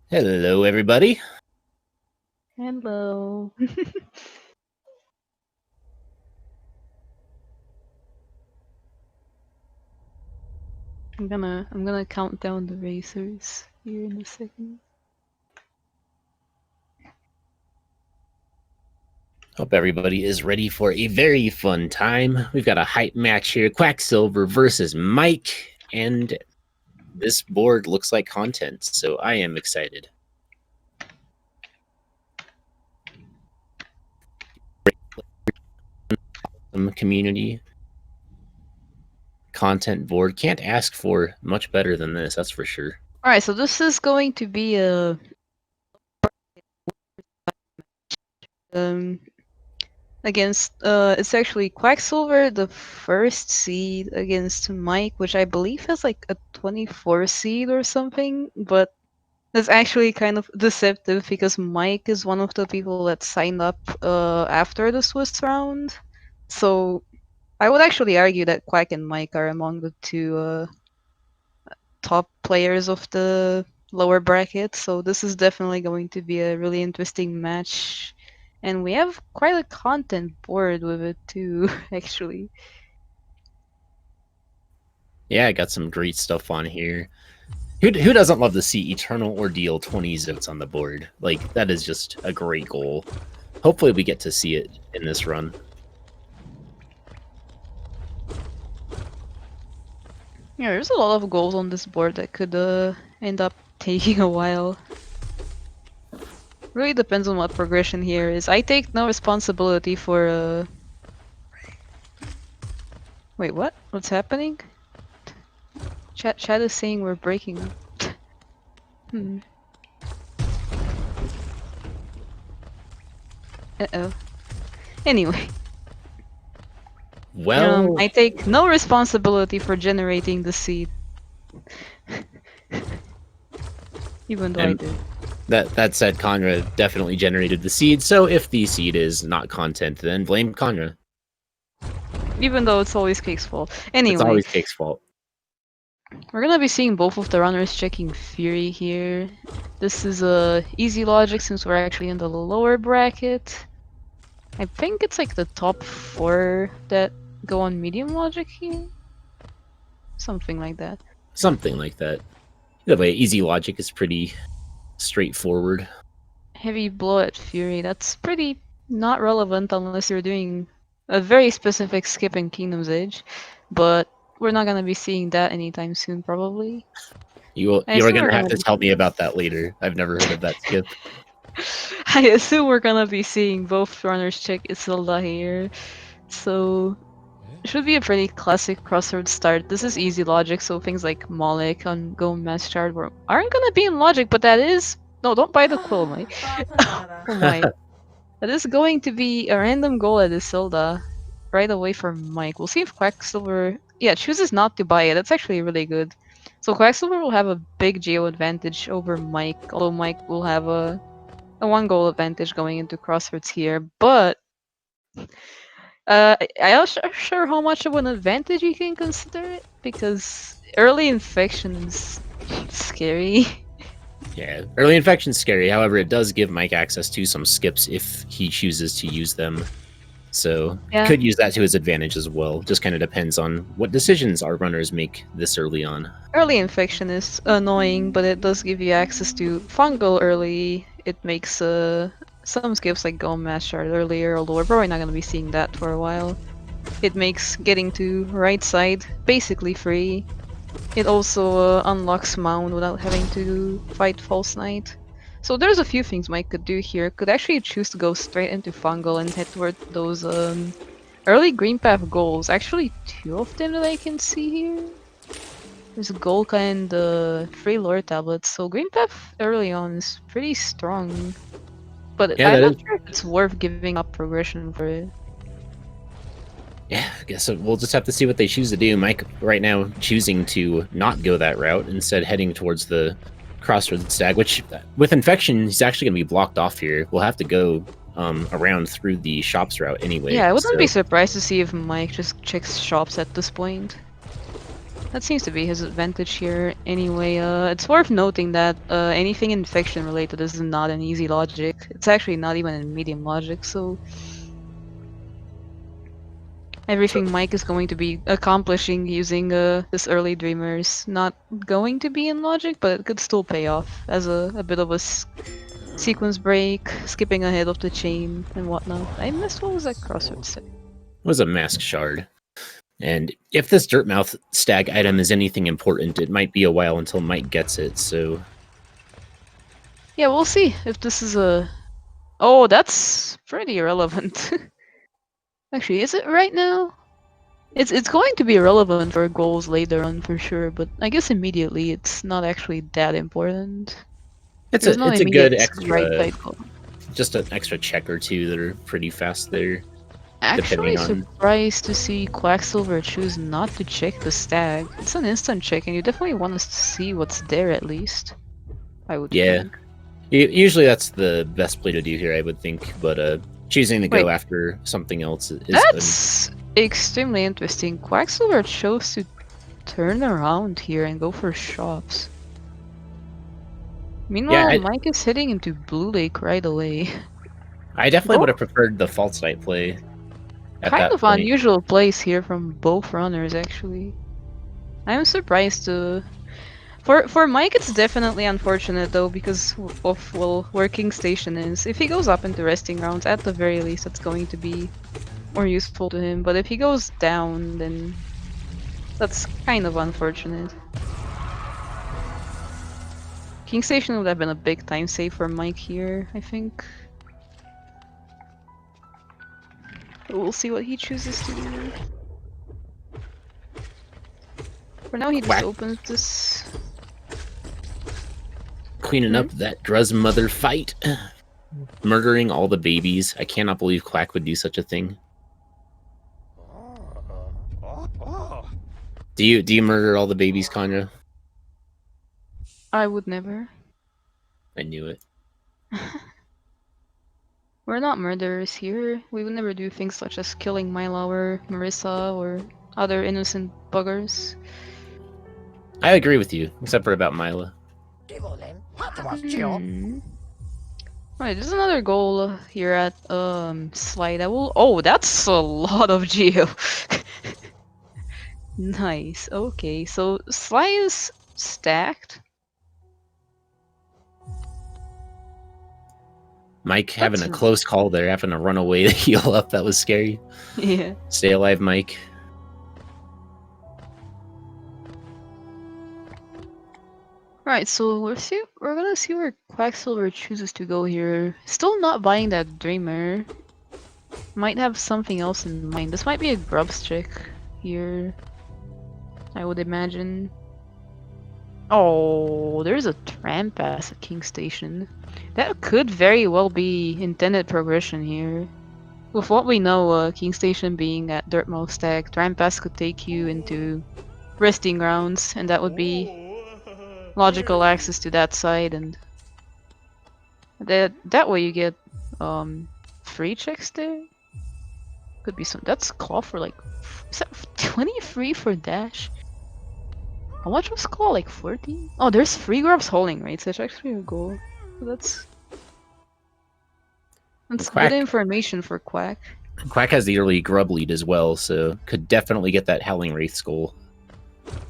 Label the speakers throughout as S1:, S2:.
S1: Hello, everybody.
S2: Hello. I'm gonna count down the racers here in a second.
S1: Hope everybody is ready for a very fun time. We've got a hype match here, Quacksilver versus Mike, and this board looks like content, so I am excited. Community content board can't ask for much better than this, that's for sure.
S2: Alright, so this is going to be a against it's actually Quacksilver, the first seed, against Mike, which I believe has like a 24 seed or something, but that's actually kind of deceptive because Mike is one of the people that signed up after the Swiss round. So I would actually argue that Quack and Mike are among the two top players of the lower bracket, so this is definitely going to be a really interesting match. And we have quite a content board with it too, actually.
S1: Yeah, I got some great stuff on here. Who doesn't love to see Eternal Ordeal 20 zotes on the board? Like, that is just a great goal. Hopefully we get to see it in this run.
S2: Yeah, there's a lot of goals on this board that could end up taking a while. Really depends on what progression here is. I take no responsibility for Wait, what? What's happening? Chat is saying we're breaking up. Uh-oh. Anyway.
S1: Well,
S2: I take no responsibility for generating the seed. Even though I did.
S1: That said, Conra definitely generated the seed, so if the seed is not content, then blame Conra.
S2: Even though it's always Cake's fault. Anyway.
S1: It's always Cake's fault.
S2: We're gonna be seeing both of the runners checking Fury here. This is easy logic since we're actually in the lower bracket. I think it's like the top 4 that go on medium logic here. Something like that.
S1: Something like that. Either way, easy logic is pretty straightforward.
S2: Heavy blow at Fury, that's pretty not relevant unless you're doing a very specific skip in Kingdom's Edge, but we're not gonna be seeing that anytime soon, probably.
S1: You are gonna have to tell me about that later. I've never heard of that skip.
S2: I assume we're gonna be seeing both runners check Isilda here, so it should be a pretty classic crossroads start. This is easy logic, so things like Moloch on Go Mass Shard aren't gonna be in logic, but that is... No, don't buy the quill, Mike. Oh my. That is going to be a random goal at Isilda right away for Mike. We'll see if Quacksilver... Yeah, chooses not to buy it. That's actually really good. So Quacksilver will have a big geo advantage over Mike, although Mike will have a 1 goal advantage going into Crossroads here, but I'm not sure how much of an advantage you can consider it, because early infection is scary.
S1: Yeah, early infection's scary. However, it does give Mike access to some skips if he chooses to use them. So
S2: Yeah.
S1: could use that to his advantage as well. Just kind of depends on what decisions our runners make this early on.
S2: Early infection is annoying, but it does give you access to fungal early. It makes some skips like Go Mass Shard earlier, although we're probably not going to be seeing that for a while. It makes getting to right side basically free. It also unlocks Mound without having to fight False Knight. So there's a few things Mike could do here. Could actually choose to go straight into Fungal and head toward those early Green Path goals. Actually 2 of them that I can see here. There's Golka and 3 lore tablets, so Green Path early on is pretty strong. But
S1: Yeah,
S2: I'm not sure if it's worth giving up progression for it.
S1: Yeah, I guess we'll just have to see what they choose to do. Mike right now choosing to not go that route, instead heading towards the Crossroads stag, which with infection, he's actually going to be blocked off here. We'll have to go around through the shops route anyway.
S2: Yeah, I wouldn't be surprised to see if Mike just checks shops at this point. That seems to be his advantage here. Anyway, it's worth noting that anything infection related is not an easy logic. It's actually not even in medium logic, so everything Mike is going to be accomplishing using this early dreamer is not going to be in logic, but it could still pay off as a bit of a sequence break, skipping ahead of the chain and whatnot. I missed what was that crossroads say?
S1: It was a mask shard. And if this Dirtmouth stag item is anything important, it might be a while until Mike gets it, so...
S2: Yeah, we'll see if this is a... Oh, that's pretty irrelevant. Actually, is it right now? It's going to be relevant for goals later on for sure, but I guess immediately it's not actually that important.
S1: It's
S2: There's no
S1: a good
S2: immediate right
S1: extra...
S2: side goal.
S1: Just an extra check or two that are pretty fast there.
S2: Actually
S1: Depending on...
S2: surprised to see Quacksilver choose not to check the stag. It's an instant check and you definitely want us to see what's there at least. I would think.
S1: Usually that's the best play to do here, I would think, but choosing to go
S2: Wait.
S1: after something else is...
S2: That's extremely interesting. Quacksilver chose to turn around here and go for shops. Meanwhile, Mike is heading into Blue Lake right away.
S1: I definitely would have preferred the False Night play.
S2: Kind of unusual plays here from both runners, actually. I'm surprised to... For Mike, it's definitely unfortunate though, because of, well, where King Station is. If he goes up into resting rounds, at the very least, it's going to be more useful to him. But if he goes down, then that's kind of unfortunate. King Station would have been a big time save for Mike here, I think. But we'll see what he chooses to do. For now, he just opens this.
S1: Cleaning up that Druz mother fight. Murdering all the babies. I cannot believe Quack would do such a thing. Do you murder all the babies, Conra?
S2: I would never.
S1: I knew it.
S2: We're not murderers here. We would never do things such as killing Mila or Marissa or other innocent buggers.
S1: I agree with you, except for about Mila.
S2: Right, there's another goal here at Slide. Oh, that's a lot of geo. Nice. Okay, so Sly is stacked.
S1: Mike having a close call there, having to run away to heal up. That was scary.
S2: Yeah.
S1: Stay alive, Mike.
S2: Right, so we're gonna see where Quacksilver chooses to go here. Still not buying that Dreamer. Might have something else in mind. This might be a grubs trick here, I would imagine. Oh, there's a tram pass at King Station. That could very well be intended progression here. With what we know, King Station being at Dirtmouth Stag, tram pass could take you into resting grounds, and that would be logical access to that side, and that way you get free checks there. Could be some. That's claw for like, is that 23 for dash? How much was claw? Like 14? Oh, there's free grubs holding rates. That's actually a goal. So that's good information for Quack.
S1: Quack has the early grub lead as well, so could definitely get that Howling Wraith's goal.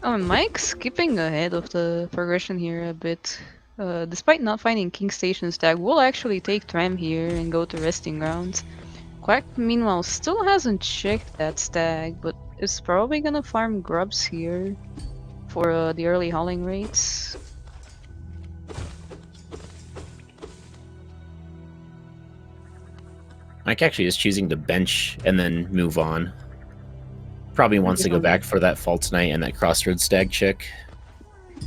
S2: Oh, and Mike's skipping ahead of the progression here a bit. Despite not finding King Station stag, we'll actually take tram here and go to resting grounds. Quack, meanwhile, still hasn't checked that stag, but is probably gonna farm grubs here for the early hauling rates.
S1: Mike actually is choosing to bench and then move on. Probably wants to go back for that False Night and that Crossroads stag check.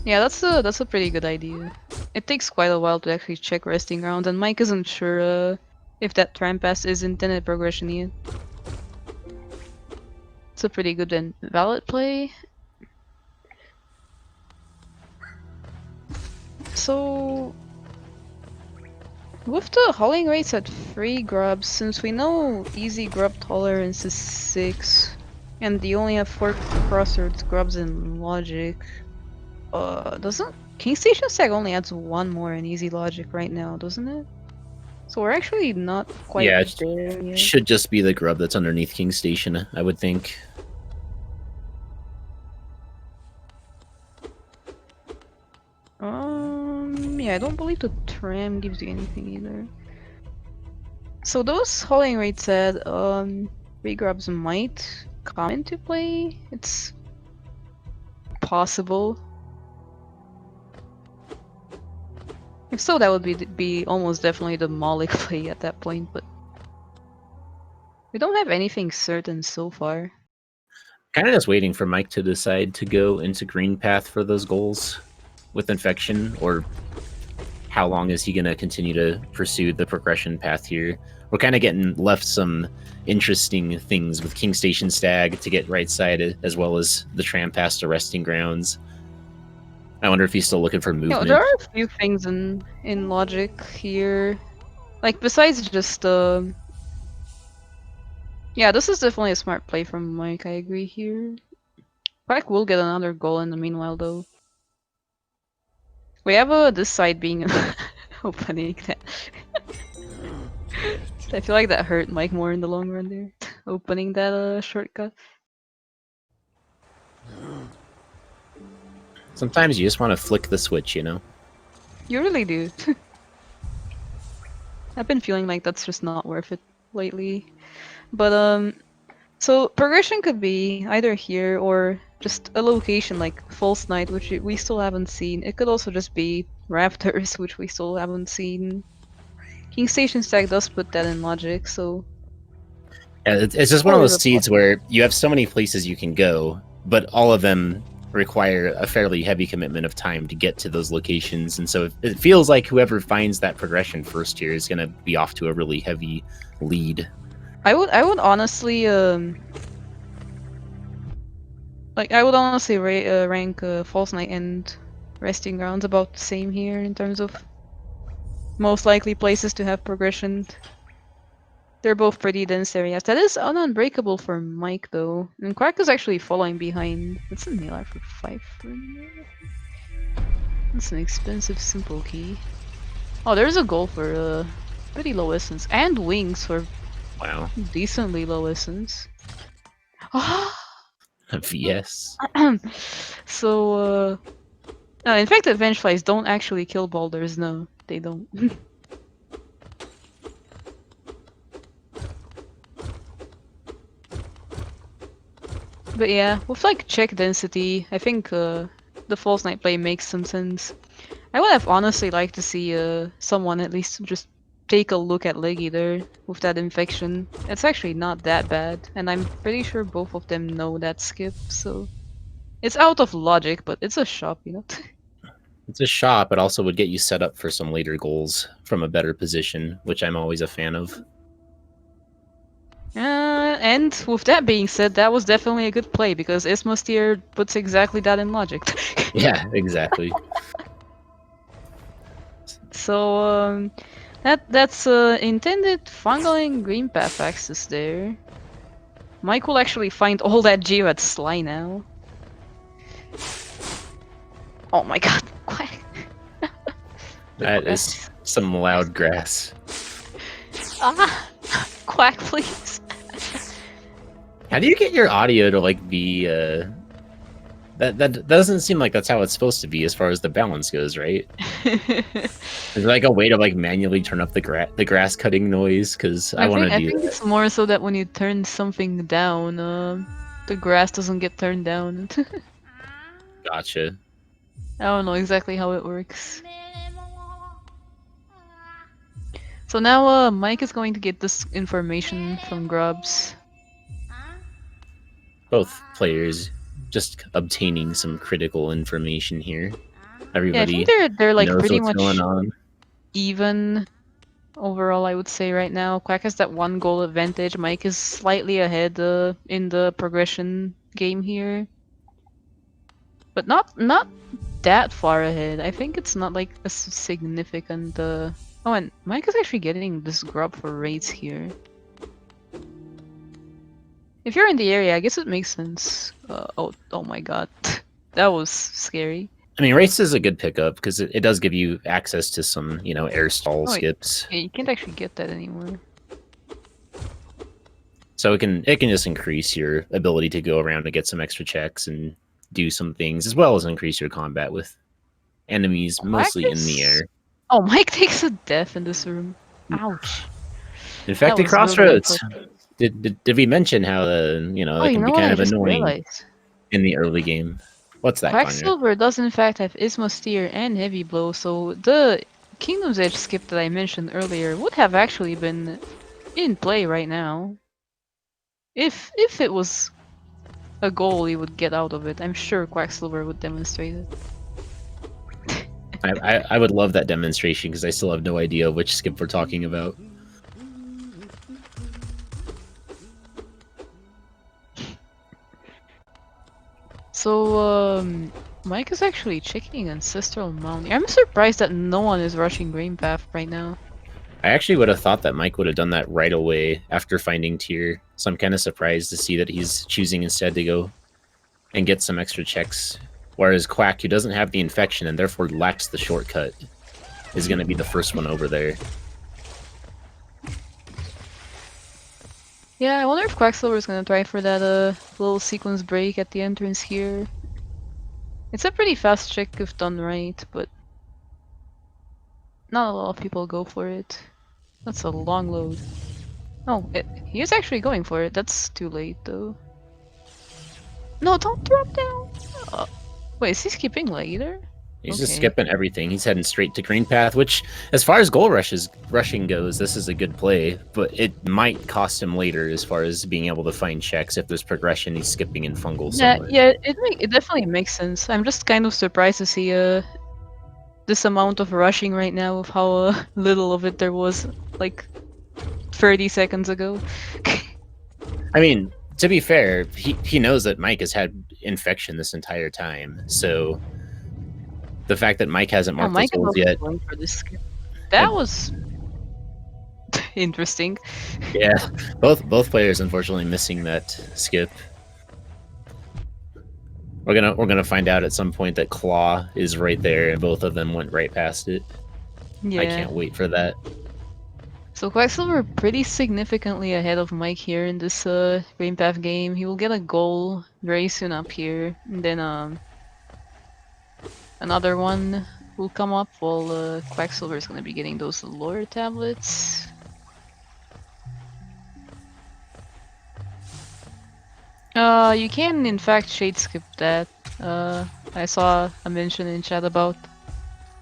S2: Yeah, that's a pretty good idea. It takes quite a while to actually check resting grounds, and Mike isn't sure if that tram pass is intended progression yet. It's a pretty good and valid play. So, with the hauling rates at free grubs, since we know easy grub tolerance is 6, And you only have 4 crossroads, grubs, and logic. Doesn't King Station Stag only adds 1 more in easy logic right now, doesn't it? So we're actually not quite
S1: Yeah,
S2: there yet.
S1: should just be the grub that's underneath King Station, I would think.
S2: Yeah, I don't believe the tram gives you anything either. So those hauling rates said, regrabs might come into play. It's possible. If so, that would be almost definitely the Moloch play at that point, but we don't have anything certain so far.
S1: Kind of just waiting for Mike to decide to go into Green Path for those goals with Infection, or how long is he going to continue to pursue the progression path here? We're kind of getting left some interesting things with King Station Stag to get right side, as well as the tram past to Resting Grounds. I wonder if he's still looking for movement.
S2: You know, there are a few things in logic here, like besides just yeah, this is definitely a smart play from Mike. I agree here. Quack will get another goal in the meanwhile, though. We have this side being opening that. I feel like that hurt Mike more in the long run there. Opening that shortcut.
S1: Sometimes you just want to flick the switch, you know?
S2: You really do. I've been feeling like that's just not worth it lately. But so progression could be either here or just a location like False Night, which we still haven't seen. It could also just be Rafters, which we still haven't seen. King Station Stack does put that in logic, so
S1: Yeah, it's just one of those seeds where you have so many places you can go, but all of them require a fairly heavy commitment of time to get to those locations, and so it feels like whoever finds that progression first here is going to be off to a really heavy lead.
S2: I would honestly rank False Night and Resting Grounds about the same here in terms of most likely places to have progression. They're both pretty dense areas. That is unbreakable for Mike though, and Quack is actually following behind. It's a nail for 5. That's an expensive simple key. Oh, there's a goal for pretty low essence and wings for
S1: Wow.
S2: decently low essence. Ah.
S1: Yes.
S2: So, in fact, Avenge Flies don't actually kill boulders, no, they don't. But yeah, with like check density, I think the False Night play makes some sense. I would have honestly liked to see someone at least just take a look at Leggy there with that infection. It's actually not that bad, and I'm pretty sure both of them know that skip, so it's out of logic, but it's a shop, you know.
S1: It's a shot, but also would get you set up for some later goals from a better position, which I'm always a fan of.
S2: And with that being said, that was definitely a good play because Ismostier puts exactly that in logic.
S1: Yeah, exactly.
S2: So that's intended fungaling green path access there. Mike will actually find all that geo at Sly now. Oh my god, Quack.
S1: That is some loud grass.
S2: Ah, Quack, please.
S1: How do you get your audio to like be that doesn't seem like that's how it's supposed to be as far as the balance goes, right? Is there like a way to like manually turn up the grass cutting noise? Because I want to do
S2: I think
S1: that.
S2: it's more so that when you turn something down, the grass doesn't get turned down.
S1: Gotcha.
S2: I don't know exactly how it works. So now Mike is going to get this information from Grubs.
S1: Both players just obtaining some critical information here. Everybody
S2: yeah, I think they're like
S1: knows
S2: pretty
S1: what's
S2: much
S1: going on.
S2: even overall, I would say right now. Quack has that 1 goal advantage. Mike is slightly ahead in the progression game here. But not that far ahead. I think it's not like a significant Oh, and Mike is actually getting this grub for raids here. If you're in the area, I guess it makes sense. Oh my god. That was scary.
S1: I mean, race is a good pickup because it does give you access to some, air stall
S2: Oh, wait.
S1: skips.
S2: Yeah, you can't actually get that anymore.
S1: So it can just increase your ability to go around and get some extra checks and do some things, as well as increase your combat with enemies mostly in the air.
S2: Oh, Mike takes a death in this room. Ouch.
S1: Infected
S2: was really
S1: Crossroads.
S2: unfortunate.
S1: Did we mention how that can be
S2: What?
S1: kind
S2: I
S1: of
S2: just
S1: annoying
S2: realized.
S1: in the early game? What's that, Kanye?
S2: Quacksilver does in fact have Ismosteer and Heavy Blow, so the Kingdom's Edge skip that I mentioned earlier would have actually been in play right now. If it was a goal he would get out of it, I'm sure Quacksilver would demonstrate it.
S1: I would love that demonstration because I still have no idea which skip we're talking about.
S2: So, Mike is actually checking Ancestral Mountain. I'm surprised that no one is rushing Green Path right now.
S1: I actually would have thought that Mike would have done that right away after finding Tier, so I'm kind of surprised to see that he's choosing instead to go and get some extra checks. Whereas Quack, who doesn't have the infection and therefore lacks the shortcut, is going to be the first one over there.
S2: Yeah, I wonder if Quacksilver is gonna try for that little sequence break at the entrance here. It's a pretty fast check if done right, but not a lot of people go for it. That's a long load. Oh, he is actually going for it. That's too late though. No, don't drop down! Wait, is he skipping later?
S1: He's just skipping everything. He's heading straight to Green Path, which, as far as goal rushing goes, this is a good play, but it might cost him later as far as being able to find checks. If there's progression, he's skipping in fungal somewhere.
S2: Yeah, it definitely makes sense. I'm just kind of surprised to see this amount of rushing right now with how little of it there was like 30 seconds ago.
S1: I mean, to be fair, he knows that Mike has had infection this entire time, so the fact that Mike hasn't marked
S2: Mike
S1: his goals yet.
S2: Going for this skip. That was interesting.
S1: Yeah, both players unfortunately missing that skip. We're gonna find out at some point that Claw is right there, and both of them went right past it. Yeah. I can't wait for that.
S2: So Quacksilver pretty significantly ahead of Mike here in this Green Path game. He will get a goal very soon up here, and then another one will come up while Quacksilver is gonna be getting those lore tablets. You can in fact shade skip that. I saw a mention in chat about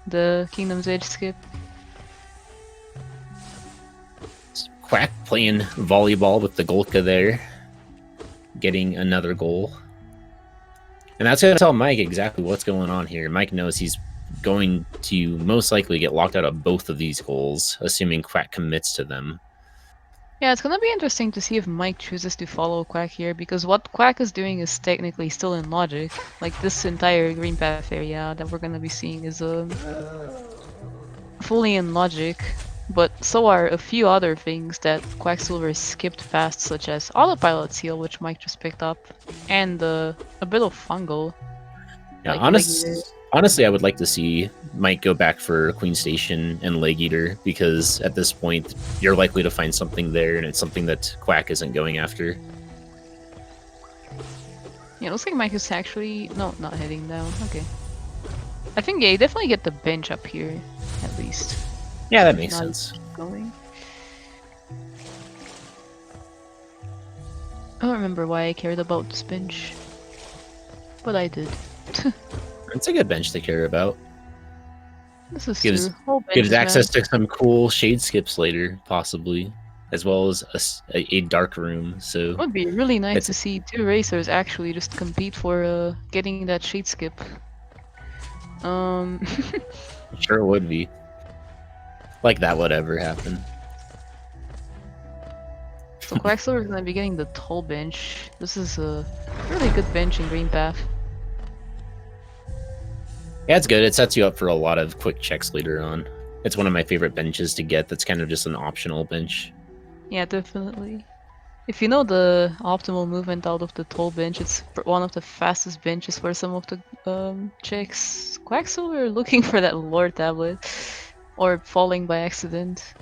S2: the Kingdom's Edge skip.
S1: Quack playing volleyball with the Golka there, getting another goal. And that's going to tell Mike exactly what's going on here. Mike knows he's going to most likely get locked out of both of these goals, assuming Quack commits to them.
S2: Yeah, it's gonna be interesting to see if Mike chooses to follow Quack here, because what Quack is doing is technically still in logic. Like, this entire Green Path area that we're gonna be seeing is fully in logic, but so are a few other things that Quacksilver skipped past, such as Autopilot Seal, which Mike just picked up, and a bit of Fungal.
S1: Yeah, like honestly, I would like to see Mike go back for Queen Station and Leg Eater, because at this point, you're likely to find something there, and it's something that Quack isn't going after.
S2: Yeah, it looks like Mike is actually... No, not heading down. Okay. I think, yeah, you definitely get the bench up here, at least.
S1: Yeah, that makes sense.
S2: Going. I don't remember why I cared about this bench, but I did.
S1: It's a good bench to care about.
S2: This is
S1: gives access to some cool shade skips later, possibly, as well as a dark room. So
S2: it would be really nice to see two racers actually just compete for getting that shade skip.
S1: Sure it would be. Like that would ever happen.
S2: So Quacksilver is gonna be getting the tall bench. This is a really good bench in Green Path.
S1: Yeah, it's good. It sets you up for a lot of quick checks later on. It's one of my favorite benches to get that's kind of just an optional bench.
S2: Yeah, definitely. If you know the optimal movement out of the tall bench, it's one of the fastest benches for some of the chicks. Quacksilver looking for that lore tablet, or falling by accident.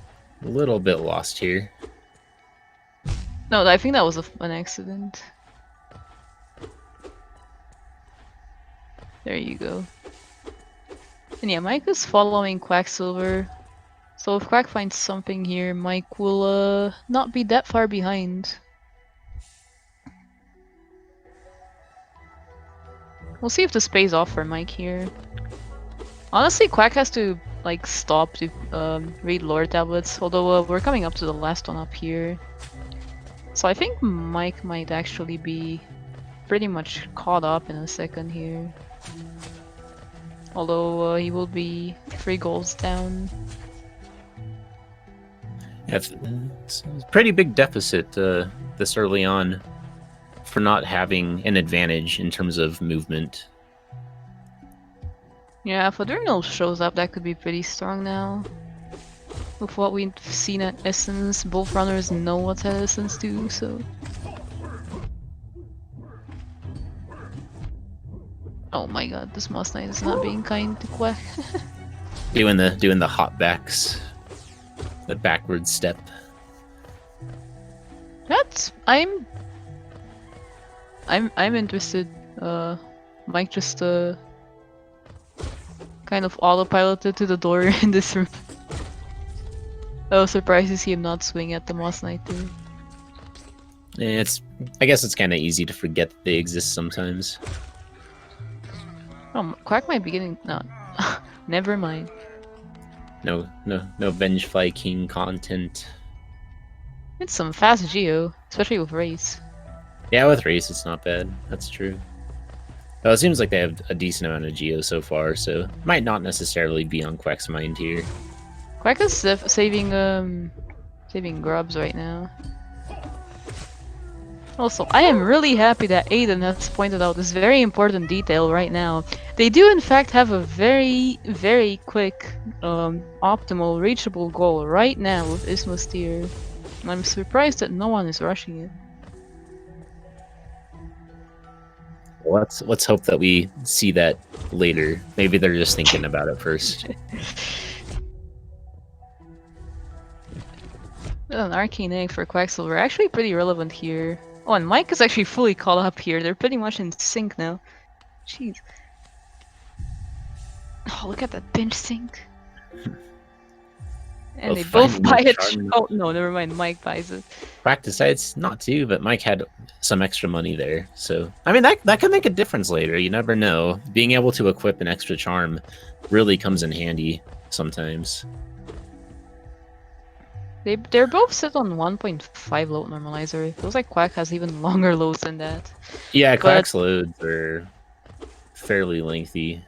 S1: A little bit lost here.
S2: No, I think that was an accident. There you go. And yeah, Mike is following Quacksilver. So if Quack finds something here, Mike will not be that far behind. We'll see if this pays off for Mike here. Honestly, Quack has to like stop to read lore tablets, although we're coming up to the last one up here. So I think Mike might actually be pretty much caught up in a second here. Although he will be 3 goals down.
S1: Yeah, it's a pretty big deficit this early on for not having an advantage in terms of movement.
S2: Yeah, if Adrenal shows up, that could be pretty strong now. With what we've seen at Essence, both runners know what's at Essence too, so... Oh my god, this Moss Knight is not being kind to Quack.
S1: Doing the hop backs, the backward step.
S2: That's... I'm interested. Mike just kind of autopiloted to the door in this room. I was surprised to see him not swing at the Moss Knight too.
S1: I guess it's kind of easy to forget that they exist sometimes.
S2: Oh, Quack might be getting... No. Never mind.
S1: No Vengefly King content.
S2: It's some fast Geo, especially with Race.
S1: Yeah, with Race it's not bad. That's true. Well, it seems like they have a decent amount of Geo so far, so might not necessarily be on Quack's mind here.
S2: Quack is saving grubs right now. Also, I am really happy that Aiden has pointed out this very important detail right now. They do in fact have a very, very quick, optimal, reachable goal right now with Isma's tier. I'm surprised that no one is rushing it.
S1: Well, let's hope that we see that later. Maybe they're just thinking about it first.
S2: An arcane egg for Quacksilver, actually pretty relevant here. Oh, and Mike is actually fully caught up here. They're pretty much in sync now. Jeez. Oh, look at that bench sync. And they both buy it. Oh, no, never mind. Mike buys it.
S1: Quack decides not to, but Mike had some extra money there. So, I mean, that could make a difference later. You never know. Being able to equip an extra charm really comes in handy sometimes.
S2: They're both set on 1.5 load normalizer. It feels like Quack has even longer loads than that.
S1: Yeah, Quack's loads are fairly lengthy.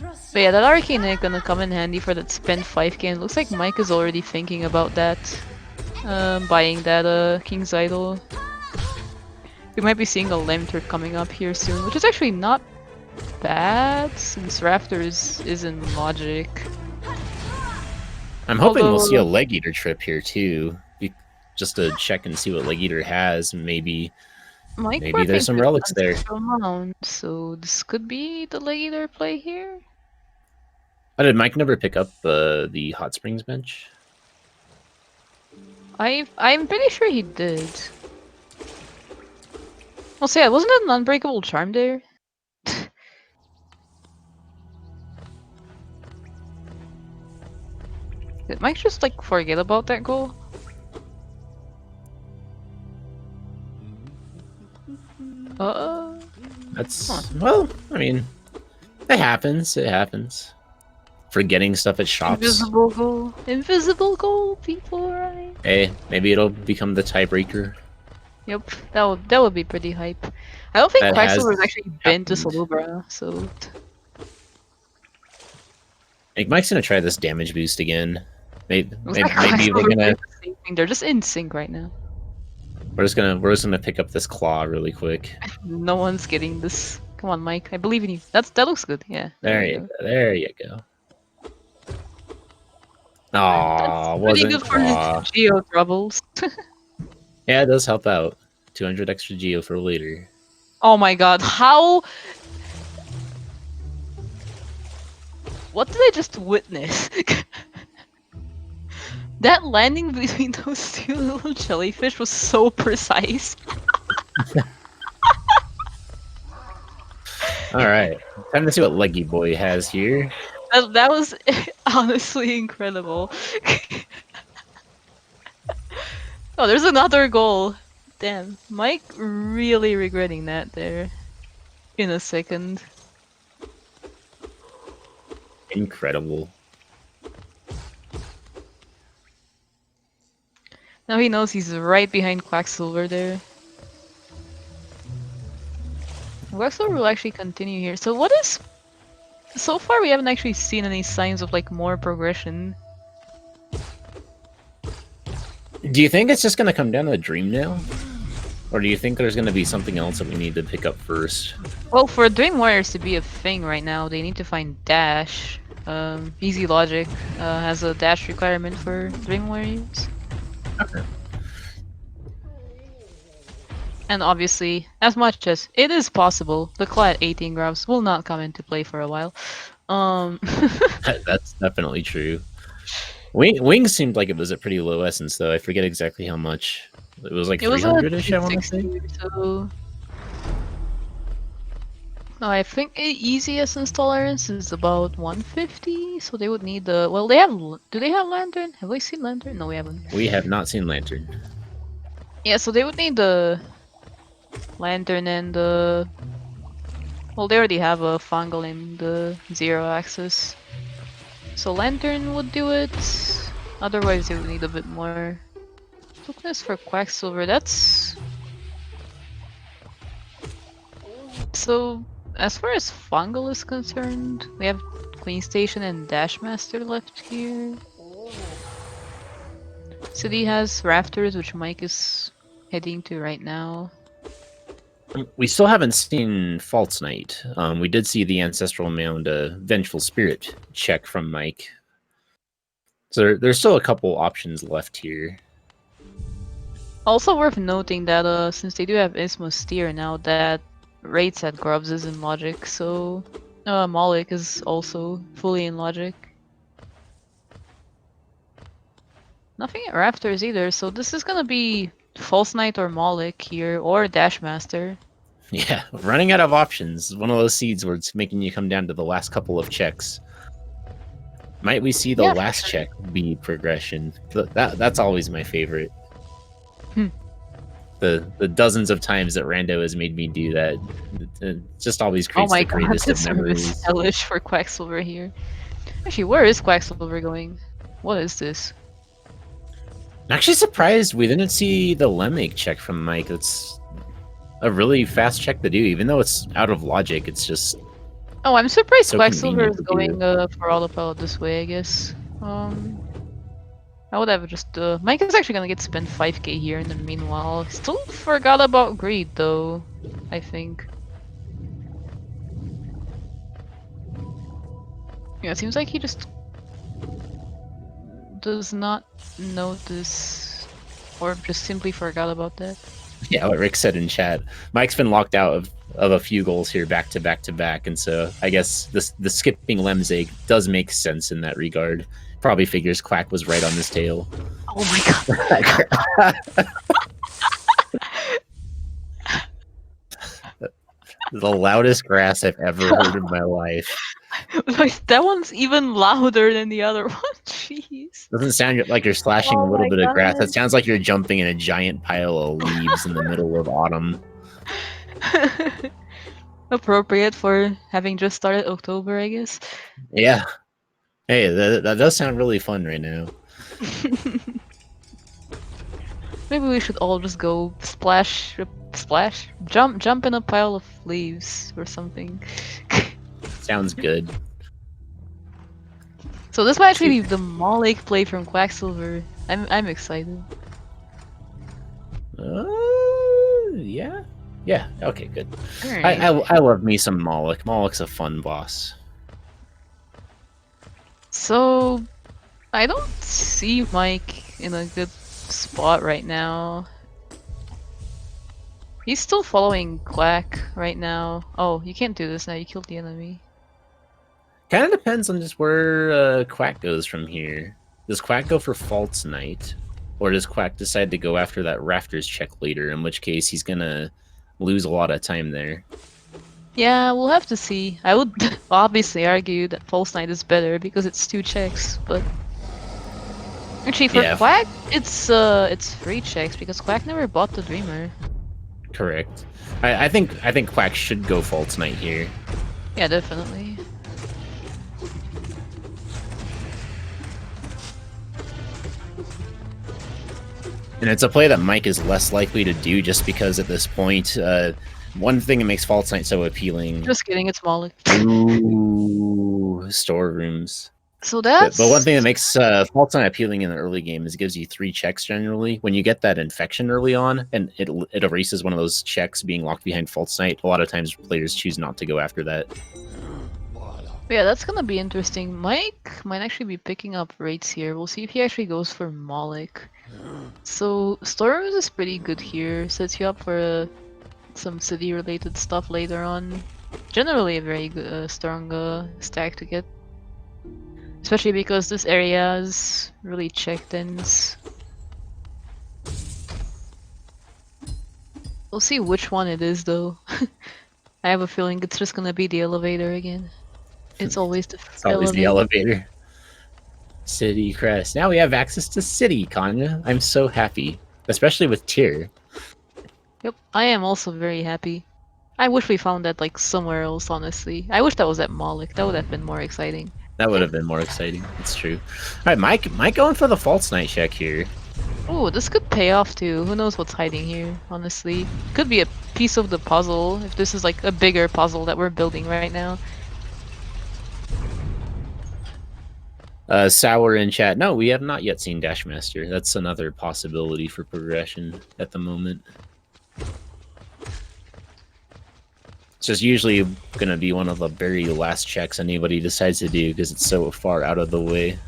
S2: But yeah, that arcane egg gonna come in handy for that spend 5k, and it looks like Mike is already thinking about that. Buying that King's Idol. We might be seeing a Lemturd coming up here soon, which is actually not bad, since Raptors is in Logic.
S1: I'm hoping we'll see a Leg Eater trip here too, just to check and see what Leg Eater has. Maybe there's some relics there.
S2: So this could be the Leg Eater play here.
S1: Oh, did Mike never pick up the Hot Springs bench?
S2: I'm pretty sure he did. I'll say, wasn't it an Unbreakable Charm there? Did Mike just like forget about that goal?
S1: That's well, I mean, it happens. It happens. Forgetting stuff at shops.
S2: Invisible goal, people, right?
S1: Hey, maybe it'll become the tiebreaker.
S2: Yep, that would be pretty hype. I don't think Quacksilver has actually been to Salubra, so.
S1: I think Mike's gonna try this damage boost again. Maybe they're gonna.
S2: They're just in sync right now.
S1: We're just gonna pick up this claw really quick.
S2: No one's getting this. Come on, Mike. I believe in you. That looks good. Yeah.
S1: There you go. Aw, wasn't
S2: good for his Geo troubles.
S1: Yeah, it does help out. 200 extra geo for later.
S2: Oh my god, how? What did I just witness? That landing between those two little jellyfish was so precise.
S1: All right, time to see what Leggy Boy has here.
S2: That was honestly incredible. Oh, there's another goal. Damn, Mike really regretting that there in a second.
S1: Incredible.
S2: Now he knows he's right behind Quacksilver there. Quacksilver will actually continue here. So what is... So far we haven't actually seen any signs of like more progression.
S1: Do you think it's just going to come down to a dream now? Or do you think there's going to be something else that we need to pick up first?
S2: Well, for Dream Warriors to be a thing right now, they need to find Dash. Easy Logic has a Dash requirement for Dream Warriors.
S1: Okay.
S2: And obviously, as much as it is possible, the claw at 18 grams will not come into play for a while.
S1: That's definitely true. Wings seemed like it was a pretty low essence, though. I forget exactly how much. It was like 300-ish, I want to say.
S2: So... No, I think easy essence tolerance is about 150, so they would need the... Well, they have... Do they have Lantern? Have we seen Lantern? No, we haven't.
S1: We have not seen Lantern.
S2: Yeah, so they would need the... Lantern and the... Well, they already have a fungal in the 0 axis. So Lantern would do it. Otherwise, they would need a bit more. Tookness for Quacksilver, that's... So, as far as fungal is concerned, we have Queen Station and Dash Master left here. City has Rafters, which Mike is heading to right now.
S1: We still haven't seen False Knight. We did see the Ancestral Mound Vengeful Spirit check from Mike. So there's still a couple options left here.
S2: Also worth noting that since they do have Ismo Steer now, that rates at Grubs is in Logic, so Moloch is also fully in Logic. Nothing at Rafters either, so this is gonna be False Knight or Moloch here, or Dash Master.
S1: Yeah, running out of options is one of those seeds where it's making you come down to the last couple of checks. Might we see the last check be progression? That's always my favorite. The dozens of times that Rando has made me do that, it just always creates the greatest of memories.
S2: This is hellish for Quacksilver here. Actually, where is Quacksilver going? What is this?
S1: I'm actually surprised we didn't see the Lemig check from Mike. It's a really fast check to do, even though it's out of logic. It's just...
S2: Oh, I'm surprised
S1: so
S2: Quacksilver is
S1: convenient
S2: going for all the pilot this way, I guess. I would have just... Mike is actually gonna get spent 5k here in the meanwhile. Still forgot about Greed, though, I think. Yeah, it seems like he just... does not notice, or just simply forgot about that.
S1: Yeah, what Rick said in chat. Mike's been locked out of a few goals here back to back to back, and so I guess the skipping Lemzig does make sense in that regard. Probably figures Quack was right on his tail.
S2: Oh my god.
S1: The loudest grass I've ever heard in my life.
S2: Like, that one's even louder than the other one. Jeez.
S1: Doesn't sound like you're slashing a little bit of grass. It sounds like you're jumping in a giant pile of leaves in the middle of autumn.
S2: Appropriate for having just started October, I guess.
S1: Yeah. Hey, that does sound really fun right now.
S2: Maybe we should all just go splash, jump in a pile of leaves or something.
S1: Sounds good.
S2: So this might actually be the Moloch play from Quacksilver. I'm excited.
S1: Yeah. Yeah. Okay. Good.
S2: Right.
S1: I love me some Moloch. Moloch's a fun boss.
S2: So I don't see Mike in a good spot right now. He's still following Quack right now. Oh, you can't do this now. You killed the enemy.
S1: Kind of depends on just where Quack goes from here. Does Quack go for False Knight? Or does Quack decide to go after that Rafters check later, in which case he's gonna lose a lot of time there.
S2: Yeah, we'll have to see. I would obviously argue that False Knight is better because it's 2 checks, but actually for Quack, it's 3 checks because Quack never bought the Dreamer.
S1: Correct. I think Quack should go False Knight here.
S2: Yeah, definitely.
S1: And it's a play that Mike is less likely to do just because at this point, one thing that makes False Knight so appealing.
S2: Just kidding, it's Moloch.
S1: Ooh, storerooms.
S2: So that's...
S1: But one thing that makes False Knight appealing in the early game is it gives you 3 checks generally. When you get that infection early on, and it erases one of those checks being locked behind False Knight, a lot of times players choose not to go after that.
S2: Yeah, that's gonna be interesting. Mike might actually be picking up rates here. We'll see if he actually goes for Moloch. So Storms is pretty good here. Sets you up for some city-related stuff later on. Generally a very good, strong stack to get. Especially because this area is really check dense. We'll see which one it is though. I have a feeling it's just gonna be the elevator again. It's always the
S1: the elevator. City Crest. Now we have access to City, Kanya. I'm so happy. Especially with Tyr.
S2: Yep, I am also very happy. I wish we found that like somewhere else, honestly. I wish that was at Moloch. That would have been more exciting.
S1: That would have been more exciting. It's true. Alright, Mike going for the False Knight check here.
S2: Oh, this could pay off too. Who knows what's hiding here, honestly. Could be a piece of the puzzle, if this is like a bigger puzzle that we're building right now.
S1: Sour in chat. No, we have not yet seen Dashmaster. That's another possibility for progression at the moment. It's just usually going to be one of the very last checks anybody decides to do because it's so far out of the way.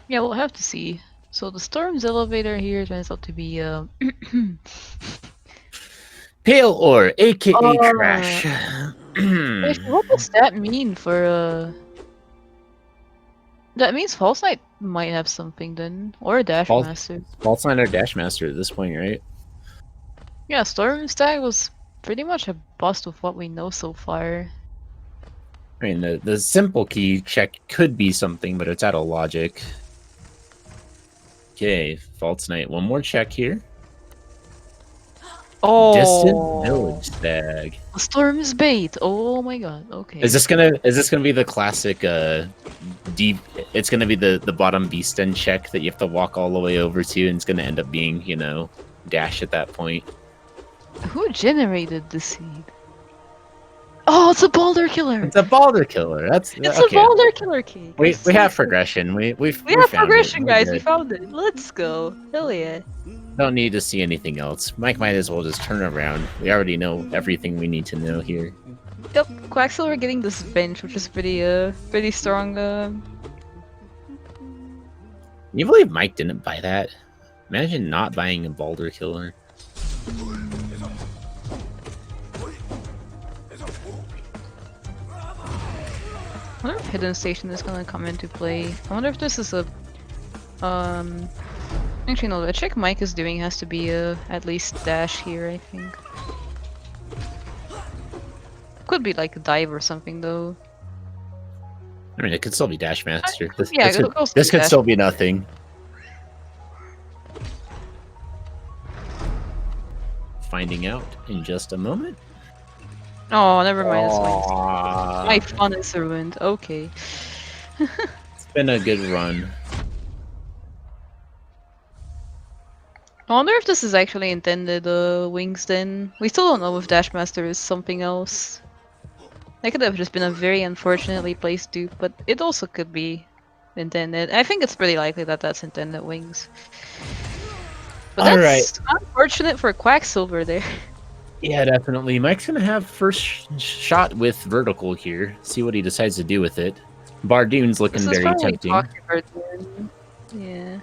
S2: Yeah, we'll have to see. So the Storm's elevator here turns out to be
S1: Pale Ore, aka Trash.
S2: What does that mean for That means False Knight might have something then, or a Dashmaster.
S1: False Knight or Dashmaster at this point, right?
S2: Yeah, Storm Stag was pretty much a bust with what we know so far.
S1: I mean, the simple key check could be something, but it's out of logic. Okay, False Knight. One more check here.
S2: Oh,
S1: Distant Village Stag.
S2: Storm's bait. Oh my god. Okay.
S1: Is this gonna be the classic deep? It's gonna be the bottom beast end check that you have to walk all the way over to, and it's gonna end up being, you know, dash at that point.
S2: Who generated the seed? Oh, it's a boulder killer.
S1: It's a boulder killer. It's
S2: okay. A boulder killer key.
S1: We have progression. We have
S2: progression, guys. We found it. Let's go. Hell yeah.
S1: Don't need to see anything else. Mike might as well just turn around. We already know everything we need to know here.
S2: Yep, Quacksilver getting this bench, which is pretty strong.
S1: Can you believe Mike didn't buy that? Imagine not buying a boulder killer.
S2: I wonder if Hidden Station is gonna come into play. I wonder if this is a actually no, the check Mike is doing has to be at least dash here, I think. Could be like a dive or something though.
S1: I mean, it could still be Dashmaster.
S2: This
S1: could still be nothing. Finding out in just a moment.
S2: Oh, never mind. My fun is ruined. Okay.
S1: It's been a good run.
S2: I wonder if this is actually intended wings then. We still don't know if Dashmaster is something else. That could have just been a very unfortunately placed dupe, but it also could be intended. I think it's pretty likely that that's intended wings. But that's unfortunate for Quacksilver there.
S1: Yeah, definitely. Mike's gonna have first shot with vertical here. See what he decides to do with it. Bardoon's looking very tempting.
S2: Yeah.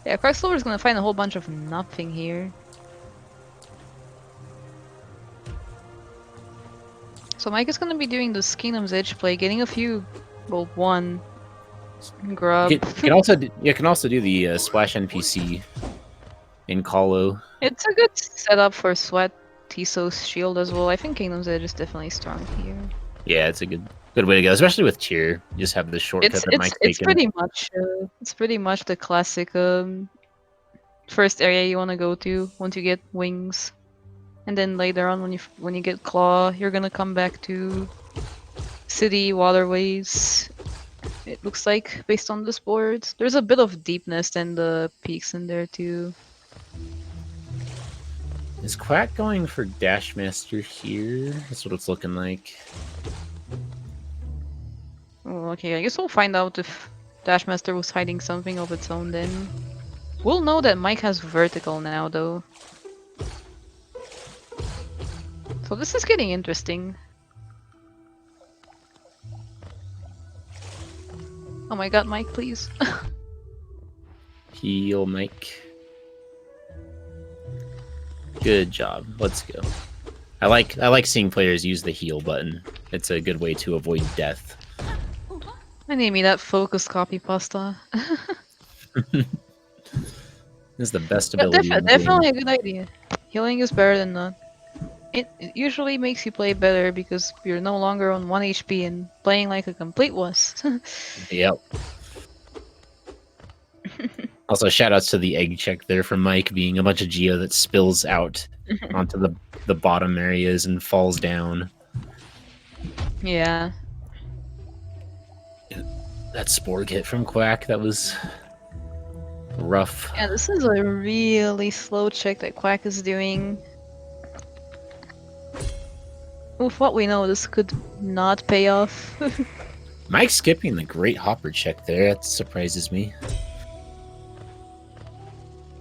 S2: Yeah, Quacksilver's gonna find a whole bunch of nothing here. So Mike is gonna be doing the Kingdom's Edge play, getting a few, well, one grub.
S1: You can also do the splash NPC in Colo.
S2: It's a good setup for Sweat Tiso's shield as well. I think Kingdom's Edge is definitely strong here.
S1: Yeah, it's a good way to go, especially with cheer. You just have this shortcut that Mike's
S2: It's
S1: taken.
S2: pretty much the classic first area you want to go to once you get wings, and then later on when you get claw, you're gonna come back to city waterways. It looks like based on this board, there's a bit of deepness and the peaks in there too.
S1: Is Quack going for Dash Master here? That's what it's looking like.
S2: Oh, okay, I guess we'll find out if Dashmaster was hiding something of its own then. We'll know that Mike has vertical now though. So this is getting interesting. Oh my god, Mike, please.
S1: Heal Mike. Good job. Let's go. I like seeing players use the heal button. It's a good way to avoid death.
S2: I need me that focus copy pasta.
S1: This is the best
S2: Yeah,
S1: ability. in the
S2: definitely
S1: game.
S2: a good idea. Healing is better than none. It usually makes you play better because you're no longer on 1 HP and playing like a complete wuss.
S1: Yep. Also, shoutouts to the egg check there from Mike being a bunch of Geo that spills out onto the bottom areas and falls down.
S2: Yeah.
S1: That Spore hit from Quack, that was rough.
S2: Yeah, this is a really slow check that Quack is doing. With what we know, this could not pay off.
S1: Mike skipping the great hopper check there, that surprises me.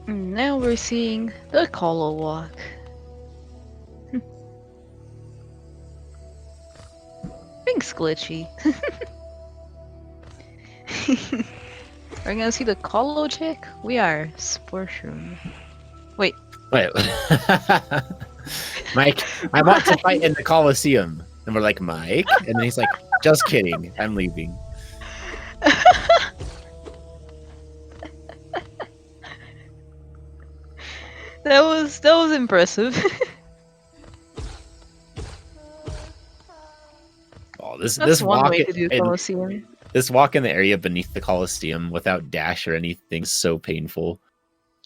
S2: Now we're seeing the Colo walk. Things glitchy. Are we gonna see the Colo check? We are Sporshroom. Wait.
S1: Wait. Mike, I want to fight in the Coliseum. And we're like, Mike? And then he's like, just kidding, I'm leaving.
S2: That was impressive.
S1: Oh,
S2: That's
S1: this
S2: one
S1: walk
S2: way to do Coliseum.
S1: this walk in the area beneath the Coliseum without dash or anything is so painful.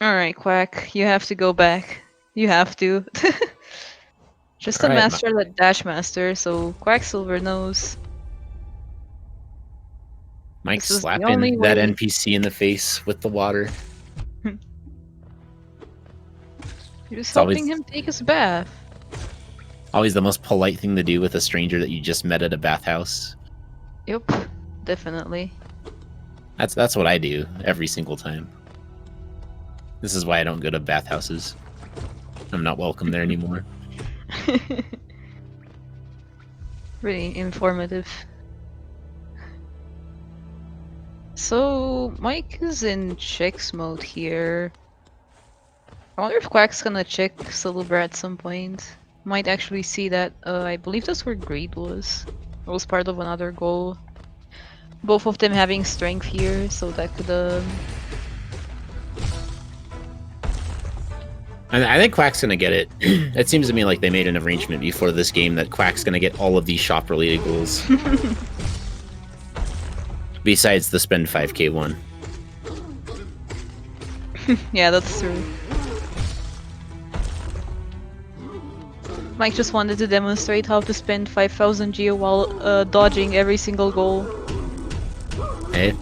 S2: Alright, Quack, you have to go back. You have to. Just to
S1: Alright,
S2: master that Dash Master, so Quacksilver knows.
S1: Mike
S2: This is the
S1: slapping
S2: only
S1: that
S2: way.
S1: NPC in the face with the water.
S2: You're just
S1: It's always-
S2: helping him take his bath.
S1: Always the most polite thing to do with a stranger that you just met at a bathhouse.
S2: Yep, definitely.
S1: That's what I do every single time. This is why I don't go to bathhouses. I'm not welcome there anymore.
S2: Really informative. So, Mike is in checks mode here. I wonder if Quack's gonna check Silver at some point. Might actually see that. I believe that's where Greed was. It was part of another goal. Both of them having strength here, so that could
S1: I think Quack's gonna get it. It seems to me like they made an arrangement before this game that Quack's gonna get all of these shop-related goals. Besides the spend 5k one.
S2: Yeah, that's true. Mike just wanted to demonstrate how to spend 5,000 Geo while dodging every single goal.
S1: Hey,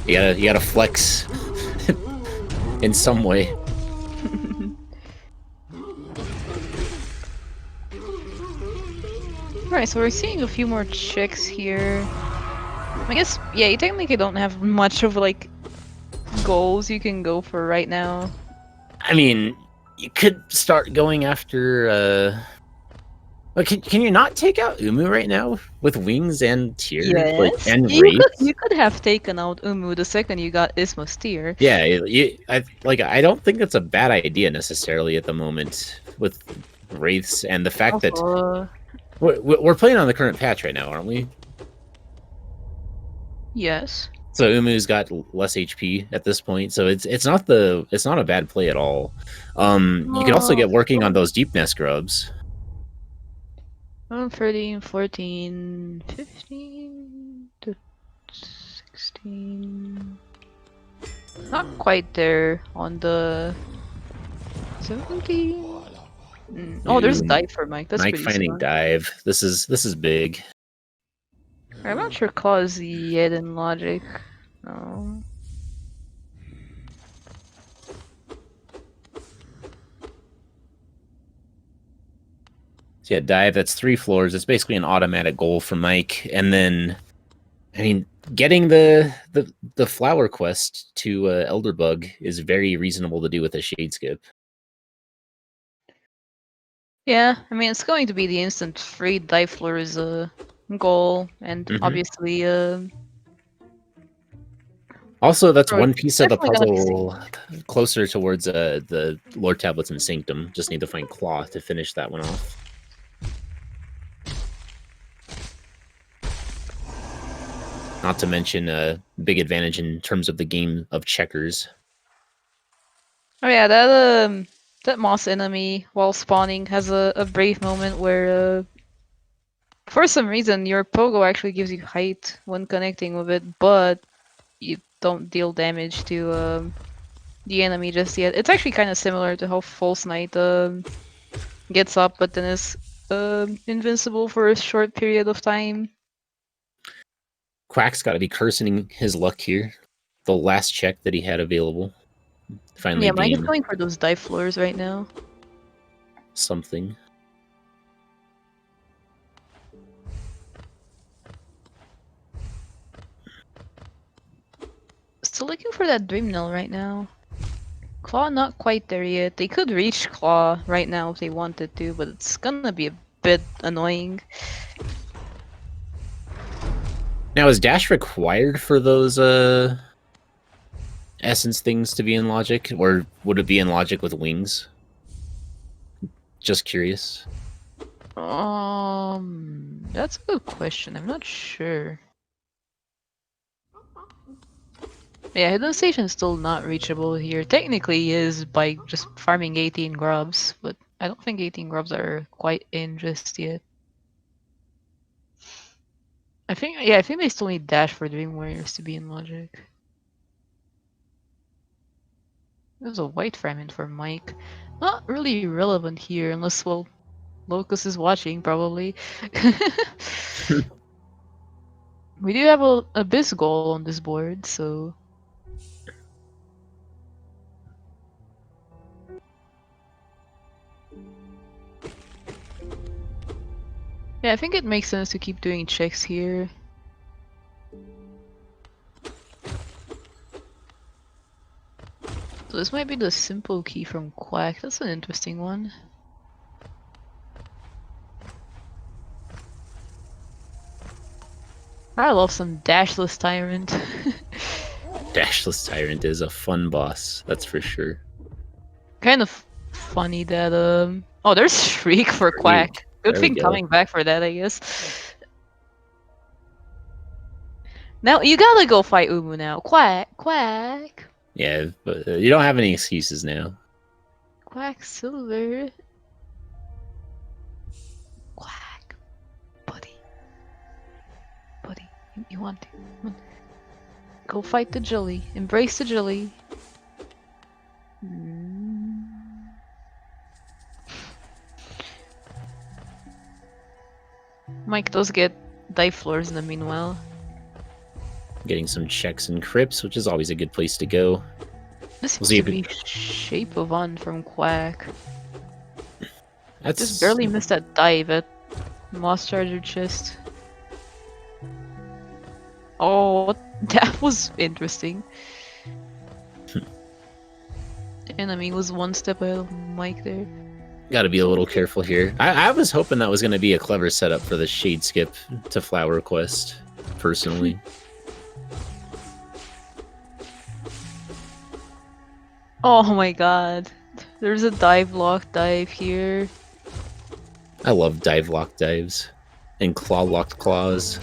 S1: you gotta flex in some way.
S2: Right, so we're seeing a few more checks here. I guess, yeah, you technically don't have much of like goals you can go for right now.
S1: I mean, you could start going after Can you not take out Umu right now with wings and tier, like
S2: Yes,
S1: and
S2: you
S1: wraith?
S2: could have taken out Umu the second you got Isma's tier.
S1: Yeah, I don't think it's a bad idea necessarily at the moment with wraiths and the fact that we're playing on the current patch right now, aren't we?
S2: Yes.
S1: So Umu's got less HP at this point, so it's not a bad play at all. You could also get working on those deep nest grubs.
S2: 13, 14, 15 to 16. Not quite there on the 17. Oh, there's a dive for Mike. That's
S1: Mike
S2: pretty
S1: finding
S2: smart.
S1: dive. This is big.
S2: I'm not sure Claw is the hidden logic. No.
S1: So yeah, dive. That's 3 floors. It's basically an automatic goal for Mike. And then, I mean, getting the flower quest to Elderbug is very reasonable to do with a shade skip.
S2: Yeah, I mean, it's going to be the instant free dive floors goal, and obviously
S1: also, that's
S2: Bro,
S1: one piece of the
S2: definitely gonna be
S1: puzzle closer towards the lore tablets and sanctum. Just need to find Claw to finish that one off. Not to mention a big advantage in terms of the game of checkers.
S2: Oh yeah, that moss enemy while spawning has a brave moment where for some reason your pogo actually gives you height when connecting with it, but you don't deal damage to the enemy just yet. It's actually kind of similar to how False Knight gets up but then is invincible for a short period of time.
S1: Quack's got to be cursing his luck here. The last check that he had available. Finally,
S2: Yeah, Mike is going for those dive floors right now.
S1: Something.
S2: Still looking for that Dream Nail right now. Claw not quite there yet. They could reach Claw right now if they wanted to, but it's gonna be a bit annoying.
S1: Now, is dash required for those essence things to be in logic, or would it be in logic with wings? Just curious.
S2: That's a good question. I'm not sure. Yeah, Hidden Station is still not reachable here. Technically, he is by just farming 18 grubs, but I don't think 18 grubs are quite in just yet. I think they still need dash for Dream Warriors to be in logic. There's a white fragment for Mike. Not really relevant here, unless, well, Locus is watching, probably. We do have a Abyss goal on this board, so... Yeah, I think it makes sense to keep doing checks here. So this might be the simple key from Quack. That's an interesting one. I love some Dashless Tyrant.
S1: Dashless Tyrant is a fun boss, that's for sure.
S2: Kind of funny that oh, there's Shriek for Quack. Good thing coming back for that, I guess. Now you gotta go fight Umu now. Quack, Quack.
S1: Yeah, but you don't have any excuses now.
S2: Quacksilver. Quack. Buddy. Buddy, you want to. Go fight the Jilly. Embrace the Jilly. Mike does get dive floors in the meanwhile.
S1: Getting some checks and crypts, which is always a good place to go.
S2: This seems to be Shape of On from Quack.
S1: That's
S2: Just barely missed that dive at Moss Charger chest. Oh, that was interesting. The enemy was one step ahead of Mike there.
S1: Got to be a little careful here. I was hoping that was going to be a clever setup for the shade skip to flower quest, personally.
S2: Oh my god. There's a dive lock dive here.
S1: I love dive lock dives and claw locked claws.